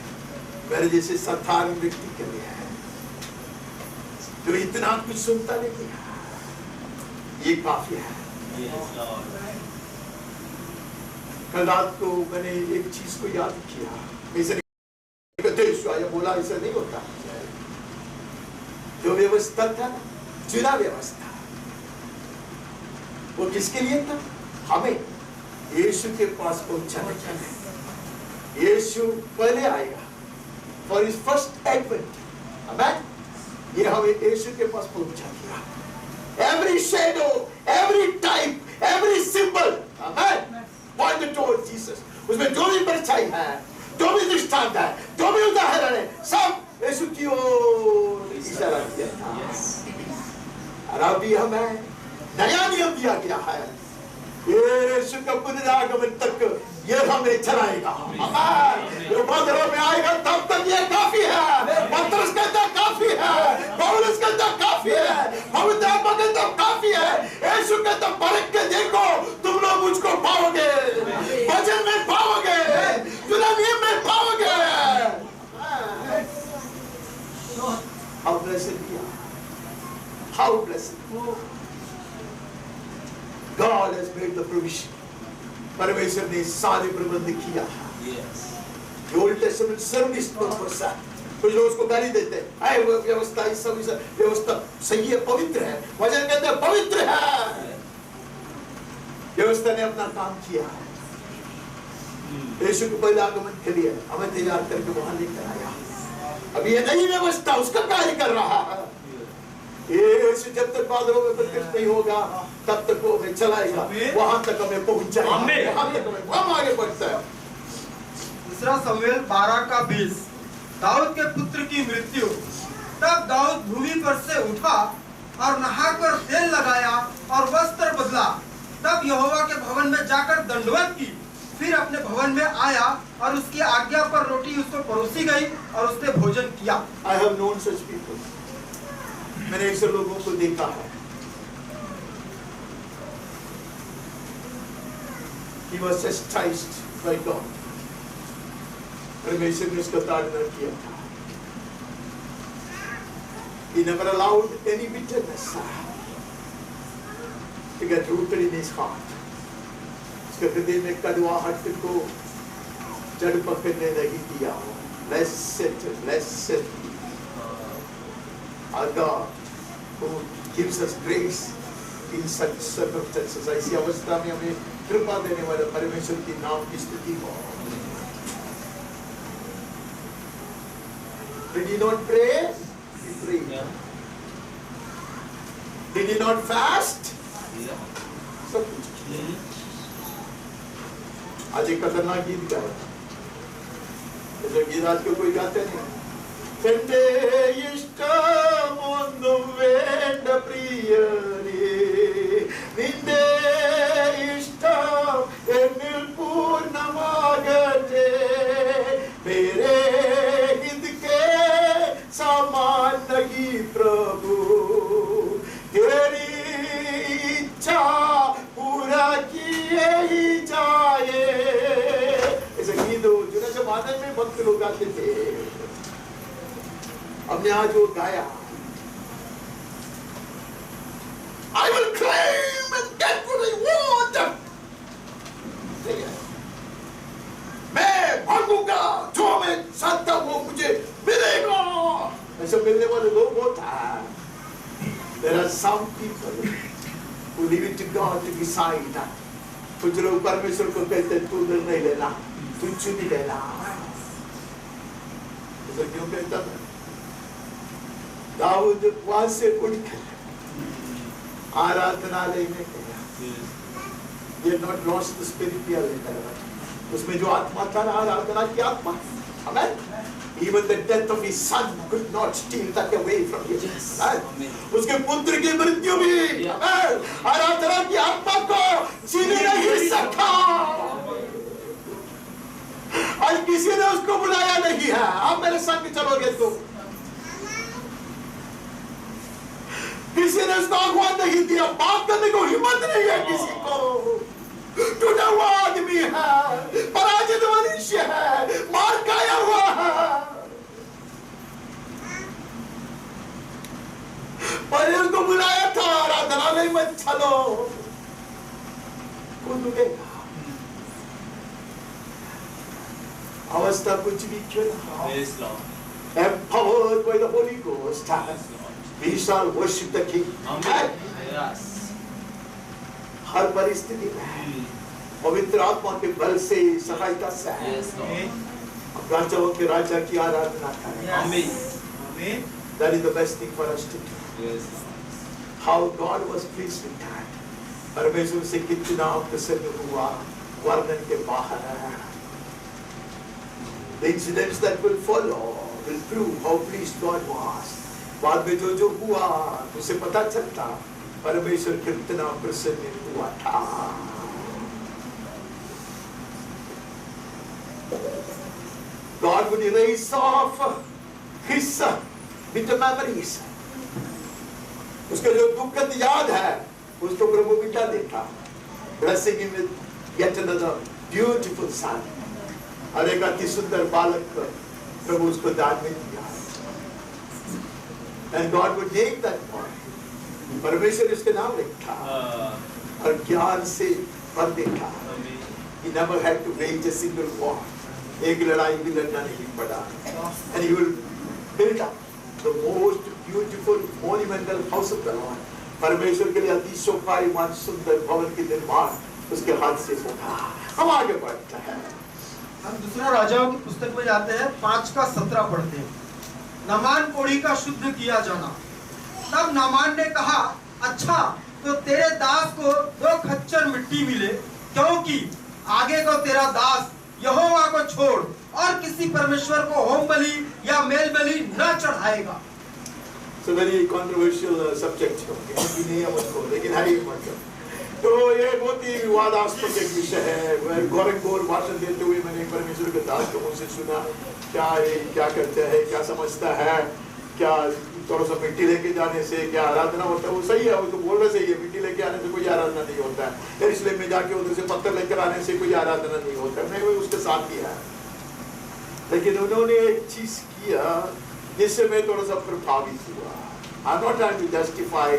मेरे जैसे साधारण व्यक्ति के लिए है जो इतना कुछ सुनता नहीं है, ये काफी है। कल रात को मैंने एक चीज को याद किया, बोला ऐसा नहीं होता। जो व्यवस्था था ना, चुनाव व्यवस्था, वो किसके लिए था? हमें यीशु के पास पहुंचाने के लिए। यीशु पहले आएगा for his first advent, amen. ये हमें यीशु के पास पहुंचा दिया। Every shadow, every type, every symbol, amen, point toward Jesus. उसमें जो भी परछाई है, जो भी दृष्टांत है, जो भी उदाहरण है, सब यीशु की ओर इशारा किया था। और अभी हमें नया नियम दिया गया है, यीशु का पुनरागमन तक ये हमें चलाएगा। जो बदलों में आएगा तब तक ये काफी है, पतरस कहता काफी है, पौलुस कहता काफी है, पवित्र आत्मा कहता काफी है, यीशु कहता परख के देखो तुम लोग मुझको पाओगे, वचन में पाओगे, नियम में पाओगे। How blessed we are. How blessed. God has made the provision. परमेश्वर ने सारे प्रबंध किया। ओल्ड टेस्टामेंट सर्विस पर्पस है। कुछ लोग उसको गाली देते हैं, वो व्यवस्था इस सब व्यवस्था सही है, पवित्र है। वचन कहते हैं पवित्र है। व्यवस्था ने अपना काम किया। यीशु के पहले आगमन के लिए हमें तैयार करके वहां लेकर आया। अभी ये नई व्यवस्था उसका कार्य कर रहा है। यीशु जब तक बादलों में प्रकट नहीं होगा तब तक वो हमें चलाएगा, वहां तक हमें पहुंचाएगा, वहां तक हम आगे बढ़ते हैं। दूसरा शमूएल 12:20। दाऊद के पुत्र की मृत्यु। तब दाऊद भूमि पर से उठा और नहाकर तेल लगाया और वस्त्र बदला। तब यहोवा के भवन में जाकर दंडवत की, फिर अपने भवन में आया और उसकी आज्ञा पर रोटी उसको परोसी गई और उसने भोजन किया। I have known such people. मैंने ऐसे लोगों को देखा है। He was chastised by God. परमेश्वर ने उसका ताड़ना किया था। He never allowed any bitterness to get rooted in his heart. उसके हृदय में कड़वाहट को जड़ पकड़ने नहीं दिया। Blessed our God who gives us grace in such circumstances. ऐसी अवस्था में हमें कृपा देने वाले परमेश्वर की नाम की स्तुति हो। Did he not pray? He prayed. Yeah. Did he not fast? Yeah. सब कुछ। आज एक खतरनाक गीत गाया, ऐसे गीत आज को कोई गाते नहीं। Tente ishtamundu venda priyane, ninde ishtam enil purnamagate, mere hid ke saman nahi prabhu, teri इच्छा पूरा किए ही जाए। ऐसे गीत जो ना जमाने में भक्त लोग गाते थे, हमने आज वो गाया, I will claim and get what I want. मैं मांगूंगा जो मैं चाहता वो मुझे मिलेगा। ऐसे मिलने वाले लोग बहुत हैं। There are some people who leave it to God to decide. कुछ लोग परमेश्वर को कहते हैं तू निर्णय लेना, तू चुनी लेना। ऐसा क्यों कहता है? दाऊद वहां से उठकर आराधनालय में गया। He had not lost the spiritual element. उसमें जो आत्मा था ना, आराधना की आत्मा। Amen. Even the death of his son could not steal that away from him. उसके पुत्र की मृत्यु भी आराधना की आत्मा को छीने नहीं सका। आज किसी ने उसको बुलाया नहीं है, आप मेरे संग चलोगे तो। किसी ने उसको आह्वान नहीं दिया, बात करने को हिम्मत नहीं है किसी को। टूटा हुआ आदमी है, पराजित मनुष्य है, मार खाया हुआ है, पर उसको बुलाया था आराधनालय में चलो, कौन रुकेगा? अवस्था कुछ भी क्यों ना, empowered by the Holy Ghost, we shall worship the King. Yes. हर परिस्थिति में पवित्र आत्मा के बल से, सहायता से राजाओं के राजा की आराधना करें। That is the best thing for us to do. Yes. How God was pleased with that. परमेश्वर से कितना प्रसन्न हुआ, वर्णन के बाहर है। The incidents that will follow will prove how pleased God was. बाद में जो जो हुआ उसे पता चलता परमेश्वर कितना प्रसन्न हुआ था। God would erase off his bitter memories. उसके जो दुखद याद है उसको प्रभु मिटा देता, blessing him with yet another beautiful son. और एक अति सुंदर बालक प्रभु उसको दान में दिया। And God would take that boy. परमेश्वर इसके नाम लिखा और ज्ञान से भर देता। He never had to wage a single war. एक लड़ाई भी लड़ना नहीं पड़ा। And he will build up the most beautiful monumental house of the Lord. परमेश्वर के लिए अति शोभायमान सुंदर भवन की निर्माण उसके हाथ से होगा। हम आगे बढ़ते हैं। हम दूसरा राजाओं की पुस्तक में जाते हैं, 5 का 17 पढ़ते हैं। नामान कोढ़ी का शुद्ध किया जाना। तब नामान ने कहा, अच्छा तो तेरे दास को 2 खच्चर मिट्टी मिले, क्योंकि आगे को तेरा दास यहोवा को छोड़ और किसी परमेश्वर को होम बलि या मेल बलि न चढ़ाएगा। It's a very controversial subject है मुझको, लेकिन है ये मतलब। तो ये बहुत ही विवादास्पद एक विषय है। गौर भाषण देते हुए मैंने परमेश्वर के दास को मुझसे सुना, क्या करते हैं, क्या समझता है, क्या थोड़ा सा मिट्टी लेके जाने से क्या आराधना होता है? वो सही है, वो तो बोल रहे सही है, मिट्टी लेके आने से कोई आराधना नहीं होता है, इसलिए में जाके उधर से पत्थर लेकर आने से कोई आराधना नहीं होता है। मैं वो उसके साथ ही है, लेकिन उन्होंने एक चीज किया जिससे मैं थोड़ा सा प्रभावित हुआ। I'm not trying to justify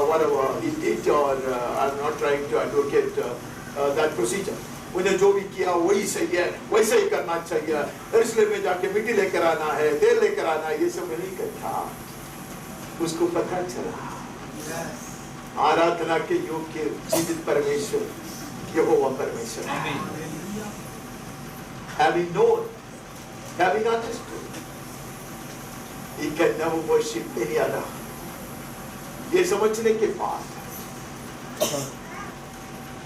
whatever he did, or I'm not trying to advocate that procedure. उन्हें जो भी किया वही सही है, वैसे ही करना चाहिए, इसलिए में जाके मिट्टी लेकर आना है, तेल लेकर आना है, ये सब नहीं करता। उसको पता चला आराधना के योग्य जीवित परमेश्वर यहोवा परमेश्वर, having known, having understood, he can never worship any other. ये समझने के बाद,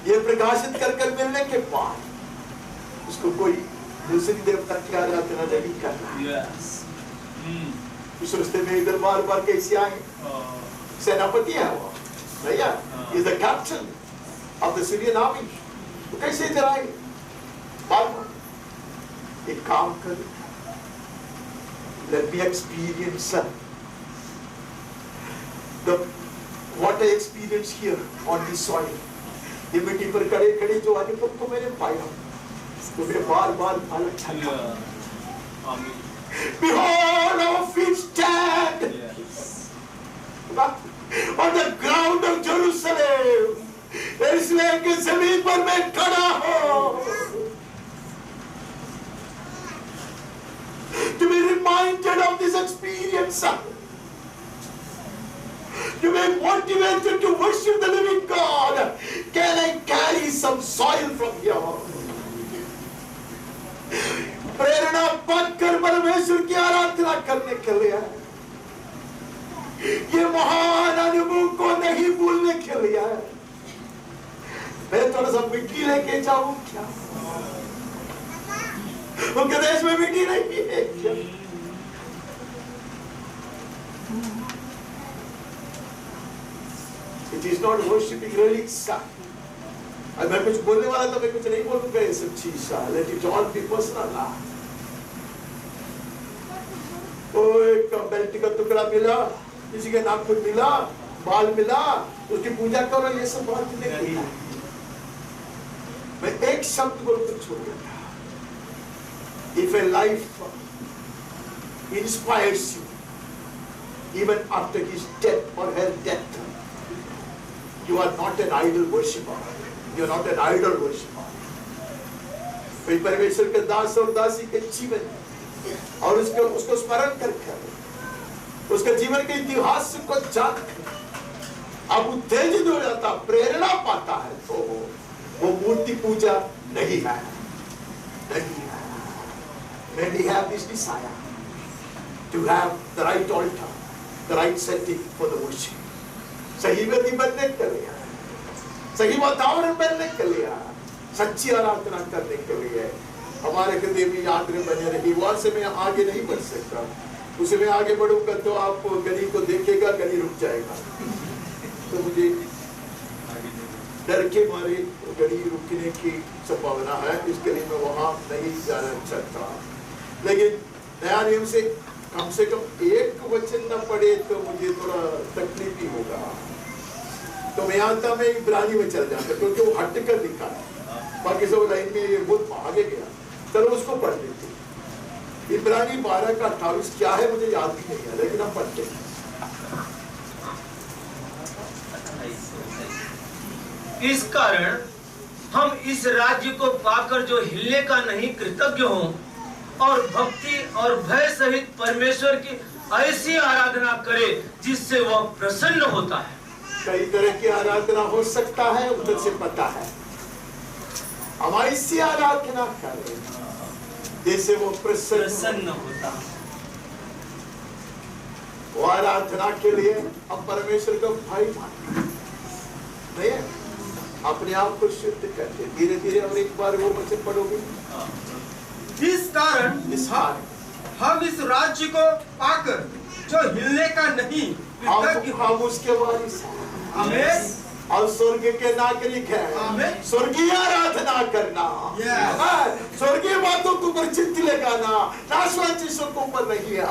ये प्रकाशित कर मिलने के बाद उसको कोई दूसरी देवता की आराधना नहीं करना। उस रास्ते में इधर बार कैसे आए? सेनापति है वो भैया, is the captain of the Syrian army, तो कैसे इधर आए? बार एक काम कर, let me experience what I experience here on this soil. ये मिट्टी पर खड़े जो अनुभव को मैंने पाया, तो मेरे बार अच्छा लगा। Behold, our feet stand on the ground of Jerusalem. इसलिए कि जमीन पर मैं खड़ा हूँ, to be reminded of this experience, to be motivated to worship the living God. Can I carry some soil from here? प्रेरणा पाकर परमेश्वर की आराधना करने के लिए, ये महान अनुभव को नहीं भूलने के लिए मैं थोड़ा सा मिट्टी लेके जाऊं क्या? उनके देश में मिट्टी नहीं है क्या? It is not worshiping relics. मैं कुछ बोलने वाला था, मैं कुछ नहीं बोलूंगा ये सब चीज। Let it all be personal. वो एक बेल्ट का टुकड़ा मिला, किसी के नाखून मिला, बाल मिला, उसकी पूजा करो, ये सब बात नहीं है। मैं एक शब्द बोलकर छोड़ देता, if a life inspires you even after his death or her death, you are not an idol worshipper. You are not an idol worshipper. कोई परमेश्वर के दास और दासी के जीवन और उसको स्मरण करके, उसके जीवन के इतिहास को जानकर अब उत्तेजित हो जाता, प्रेरणा पाता है, तो वो मूर्ति पूजा नहीं है। When we have this desire to have the right altar, the right setting for the worship, सही वेदी बनने के लिए, सही वातावरण बनने के लिए, सच्ची आराधना करने के लिए हमारे हृदय में याद बने रही। वहां से मैं आगे नहीं बढ़ सकता, उसे मैं आगे बढ़ूंगा तो आप गली को देखेगा, गली रुक जाएगा, तो मुझे डर के मारे गली रुकने की संभावना है, इसके लिए मैं वहां नहीं जाना चाहता। लेकिन नया नियम से कम एक वचन न पढ़े तो मुझे थोड़ा तकलीफ ही होगा, तो मैं आता मैं इब्रानी में चल जाता, क्योंकि वो हट कर लिखा है, बाकी सब लाइन में ये बहुत आगे गया, चलो उसको पढ़ लेते। इब्रानी 12 का 28 क्या है मुझे याद भी नहीं है, लेकिन हम पढ़ते हैं। इस कारण हम इस राज्य को पाकर जो हिलने का नहीं कृतज्ञ हों और भक्ति और भय सहित परमेश्वर की ऐसी आराधना करें जिससे वह प्रसन्न होता है। कई तरह की आराधना हो सकता है, उधर से पता है, हम ऐसी आराधना करें जैसे वो प्रसन्न होता है। वो आराधना के लिए हम परमेश्वर को भाई मानते नहीं है, अपने आप को शुद्ध करते। धीरे धीरे और एक बार वो वचन पढ़ोगे। इस कारण हम इस राज्य को पाकर जो हिलने का नहीं, हम उसके वारिस हैं। आमीन। और स्वर्ग के नागरिक है। आमीन। स्वर्गीय आराधना करना, स्वर्गीय बातों के ऊपर चित्त लगाना, नाशवान चीजों के ऊपर नहीं है।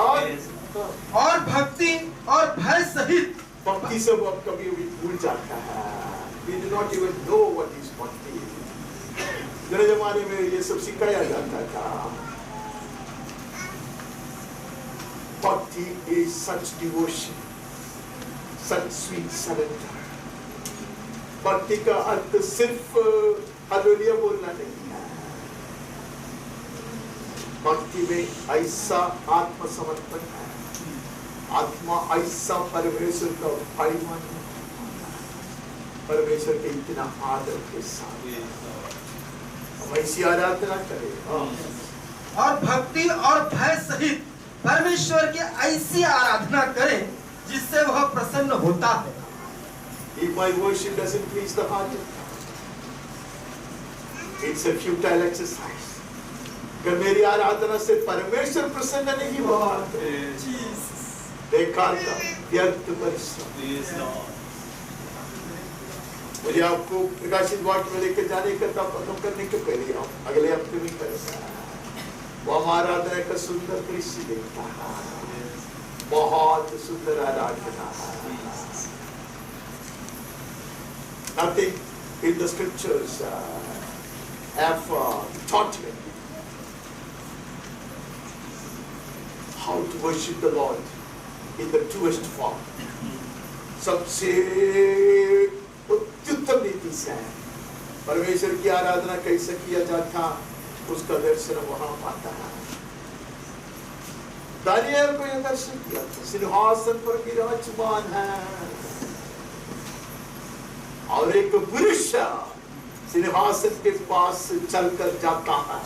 और भक्ति और भय सहित, भक्ति से वो कभी भी भूल जाता है। We do not even know what is bhakti. मेरे जमाने में ये सब सिखाया जाता था। Bhakti is such devotion, such sweet surrender. भक्ति का अर्थ सिर्फ हालेलुया बोलना नहीं है। भक्ति में ऐसा आत्मसमर्पण है, आत्मा ऐसा परमेश्वर का भाई मानना, परमेश्वर के इतना आदर के साथ हम ऐसी आराधना करें। और भक्ति और भय सहित परमेश्वर की ऐसी आराधना करें जिससे वह प्रसन्न होता है। If my worship doesn't please the heart of God, it's a futile exercise. अगर मेरी आराधना से परमेश्वर प्रसन्न नहीं हुआ, बेकार का व्यर्थ परिश्रम। मुझे आपको प्रकाशित वाक्य में लेकर जाने का खत्म करने के पहले हम अगले हफ्ते में करेंगे। वो हमारा आराधना का सुंदर दृश्य देखता है, बहुत सुंदर आराधना है। Nothing in the scriptures have taught me how to worship the Lord in the truest form. सबसे उत्तम रीति से परमेश्वर की आराधना कैसे किया जाता, उसका दर्शन वहां पाता है। दानिएल को यह दर्शन किया था, सिंहासन पर विराजमान है और एक पुरुष सिंहासन के पास चलकर जाता है।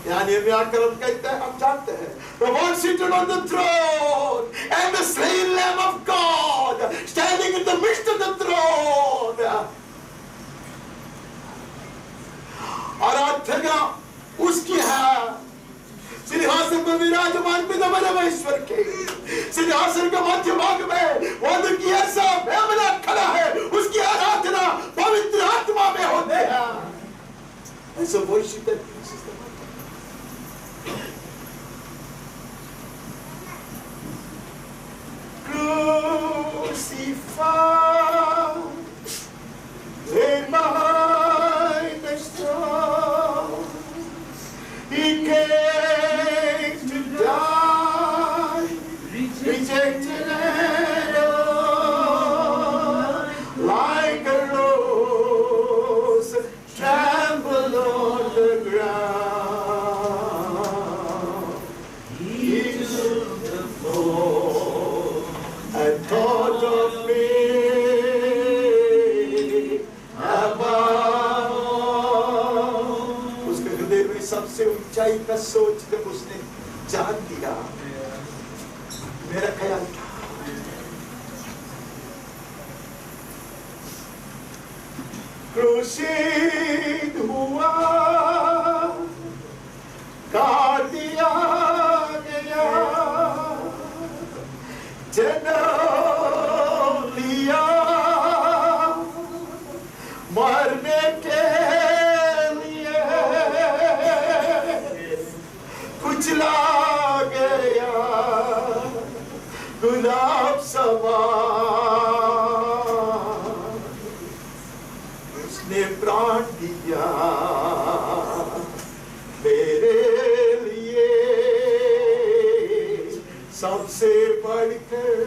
यानी में आकर हम कहते हैं, हम जानते हैं, the one seated on the throne and the slain Lamb of God standing in the midst of the throne. आराधना उसकी है, सिंहासन पर विराजमान पिता परमेश्वर के सिंहासन के मध्य भाग में वध की ऐसा मेमना खड़ा है, उसकी आराधना पवित्र आत्मा में होते हैं। ऐसा worship that pleases the Lord. Crucified, laid behind the stone, He came to die, rejected and alone, like a rose trampled on the ground. He took the fall and thought of me above. उसके हृदय में सबसे ऊंचाई का सोच जब उसने जान दिया, मेरा ख्याल था क्रूसित हुआ, काट दिया गया, जन्म लिया मरने के लिए, कुचला गया गुलाब समान, उसने प्राण दिया मेरे लिए, सबसे बढ़कर।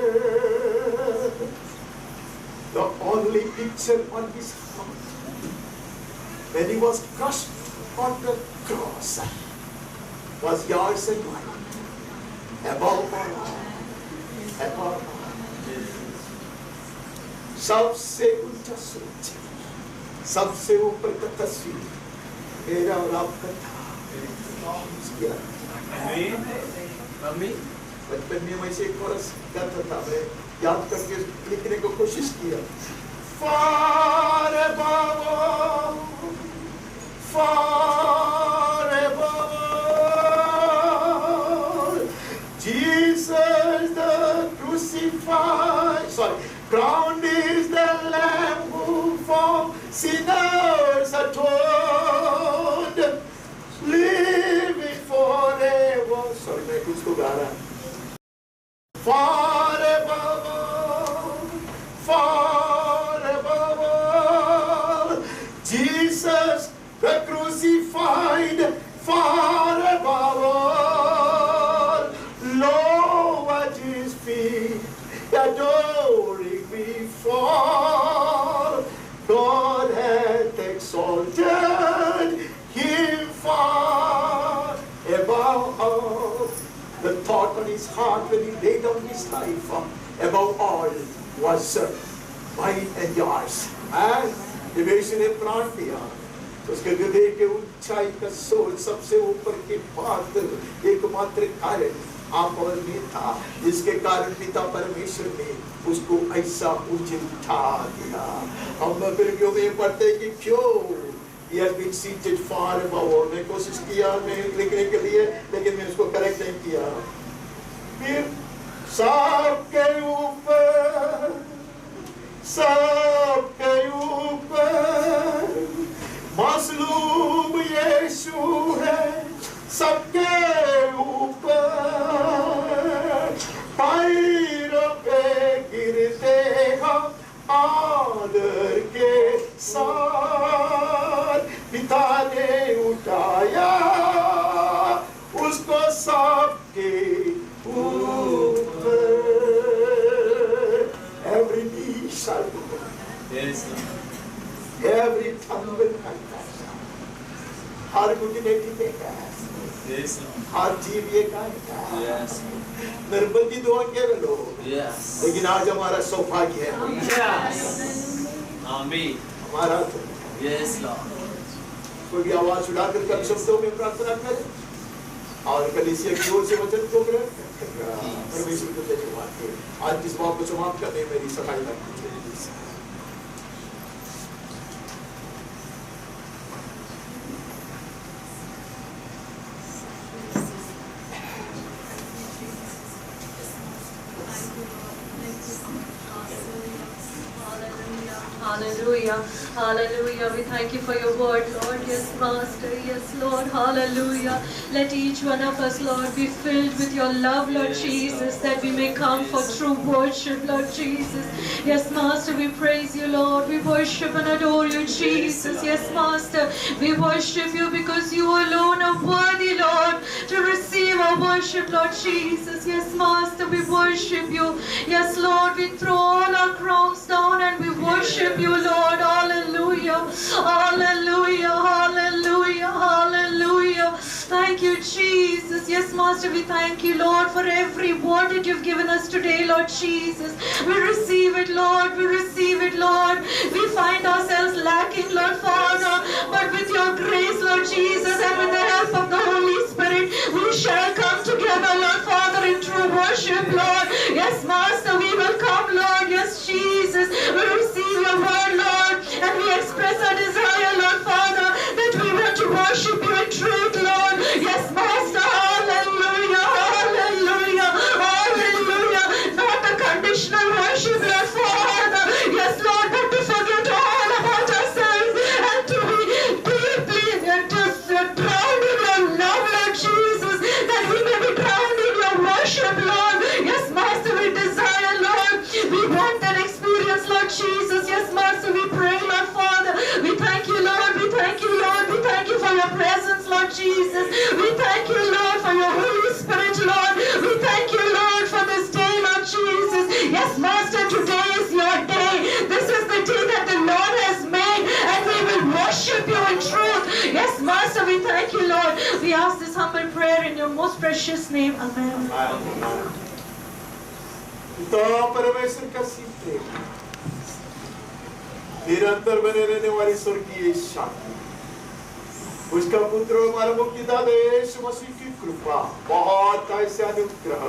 The only picture on his heart when he was crushed on the cross was yours and mine. Above all, above all, सबसे ऊंचा सोच, सबसे ऊपर का तस्वीर मेरा और आपका था। बचपन में मैं एक कोरस गाता था, मैं याद करके लिखने को कोशिश किया। Far above, Jesus the crucified, crowned is the Lamb who for sinners atoned, living forever. मैं कुछ तो गा रहा। Far above, Jesus the crucified, far above all, low at his feet, adoring before, God hath exalted him far above all. The thought on his heart when he laid down his life, above all was mine and yours. And यीशु ने प्राण दिया, उसके हृदय के ऊंचाई का soul सबसे ऊपर के बात एकमात्र कारण आप और मैं था, जिसके कारण पिता परमेश्वर ने उसको ऐसा ऊंचे उठा दिया। हम फिर क्यों में पढ़ते कि क्यों He has been seated far above all. मैं कोशिश किया मैं लिखने के लिए, लेकिन मैं उसको करेक्ट नहीं किया। फिर सबके ऊपर मसलूब यीशु है, सबके ऊपर पैरों पे गिरते हम आदर के साथ, पिता ने उठाया उसको सबके ऊपर। Every knee shall bow, Yes. every tongue will confess, हर घुटने टिकेगा, Yes. हर जीव ये गाएगा। Yes. निर्बंधित होंगे वे लोग, Yes. लेकिन आज हमारा सौभाग्य है, Yes. Amen. हमारा तो Yes, Lord. कोई आवाज उठाकर कब शब्दों में प्रार्थना करें और कलीसिया की ओर से वचन को ग्रहण करें। परमेश्वर को धन्यवाद दें। आज इस बात को समाप्त करने में मेरी सहायता कीजिए। Hallelujah. Hallelujah. We thank you for your word, Lord. Yes, Master. Yes, Lord. Hallelujah. Let each one of us, Lord, be filled with your love, Lord Jesus, that we may come for true worship, Lord Jesus. Yes, Master, we praise you, Lord. We worship and adore you, Jesus. Yes, Master, we worship you because you alone are worthy, Lord, to receive our worship, Lord Jesus. Yes, Master, we worship you. Yes, Lord, we throw all our crowns down and we worship you, Lord. Hallelujah. Hallelujah. Hallelujah. Hallelujah. Thank you, Jesus. Yes, Master, we thank you, Lord, for every word that you've given us today, Lord Jesus. We receive it, Lord. We receive it, Lord. We find ourselves lacking, Lord Father, but with your grace, Lord Jesus, and with the help of the Holy Spirit, we shall come together, Lord Father, in true worship, Lord. Yes, Master, we will come, Lord. Yes, Jesus. We receive your word, Lord, and we express our desire, Lord Father, that we want to worship you in truth, Lord. Yes, Master. Hallelujah. Hallelujah. Hallelujah. Not a conditional worship, Lord Father. Yes, Lord, but to forget all about ourselves and to be deeply and just drowned in your love, Lord Jesus, that we may be drowned in your worship, Lord. Yes, Master, we desire, Lord. We want that experience, Lord Jesus. Yes, Master, we pray, Lord Father. We thank you, Lord. We thank you, Lord. We thank you for your presence, Lord Jesus. We thank you, Lord, for your Holy Spirit, Lord. We thank you, Lord, for this day, Lord Jesus. Yes, Master, today is your day. This is the day that the Lord has made, and we will worship you in truth. Yes, Master, we thank you, Lord. We ask this humble prayer in your most precious name. Amen. पिता परमेश्वर का सीधे निरंतर बने रहने वाली स्वर्गीय शांति, उसका पुत्र हमारा मुक्तिदाता यीशु मसीह की कृपा, बहुत ऐसे अनुग्रह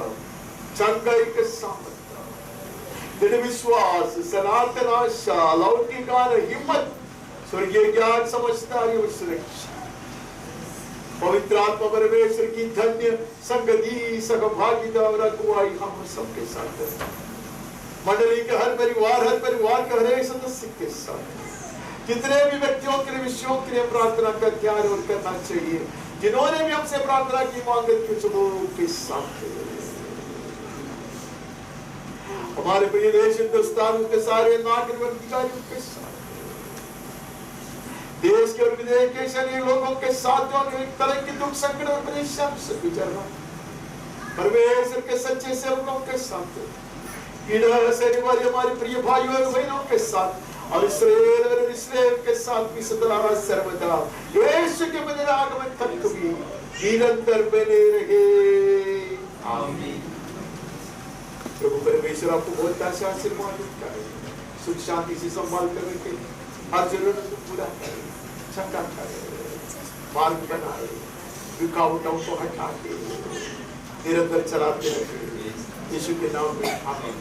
चंगाई के सामर्थ, दृढ़ विश्वास, सनातन आशा, लौकिक हिम्मत, स्वर्गीय ज्ञान, समझदारी और सुरक्षा, पवित्र आत्मा परमेश्वर की धन्य संगति, सहभागिता और अगुवाई हम सबके साथ है। मंडली के हर परिवार के हर एक सदस्य के साथ, कितने भी व्यक्तियों के लिए, विषयों के लिए प्रार्थना का ध्यान और करना चाहिए, जिन्होंने भी हमसे प्रार्थना की मांगे कुछ के साथ, हमारे प्रिय देश हिंदुस्तान के सारे नागरिक अधिकारियों के साथ, देश के और विदेश के सभी लोगों के साथ, जो एक तरह की दुख संकट और परेशानी से गुजर रहा, परमेश्वर के सच्चे सेवकों के साथ, पीड़ा सहने वाले हमारे प्रिय भाइयों और बहनों के साथ, और इस्राएल के साथ भी सदा सर्वदा यीशु के बदले आगमन तक भी निरंतर बने रहे। आमीन। प्रभु परमेश्वर आपको बहुत ऐसा आशीर्वाद करे, सुख शांति से संभाल कर रखे, हर जरूरत को पूरा करे, चंगा करे, मार्ग बनाए, रुकावटों को हटा के निरंतर चलाते रहे। यीशु के नाम में आमीन।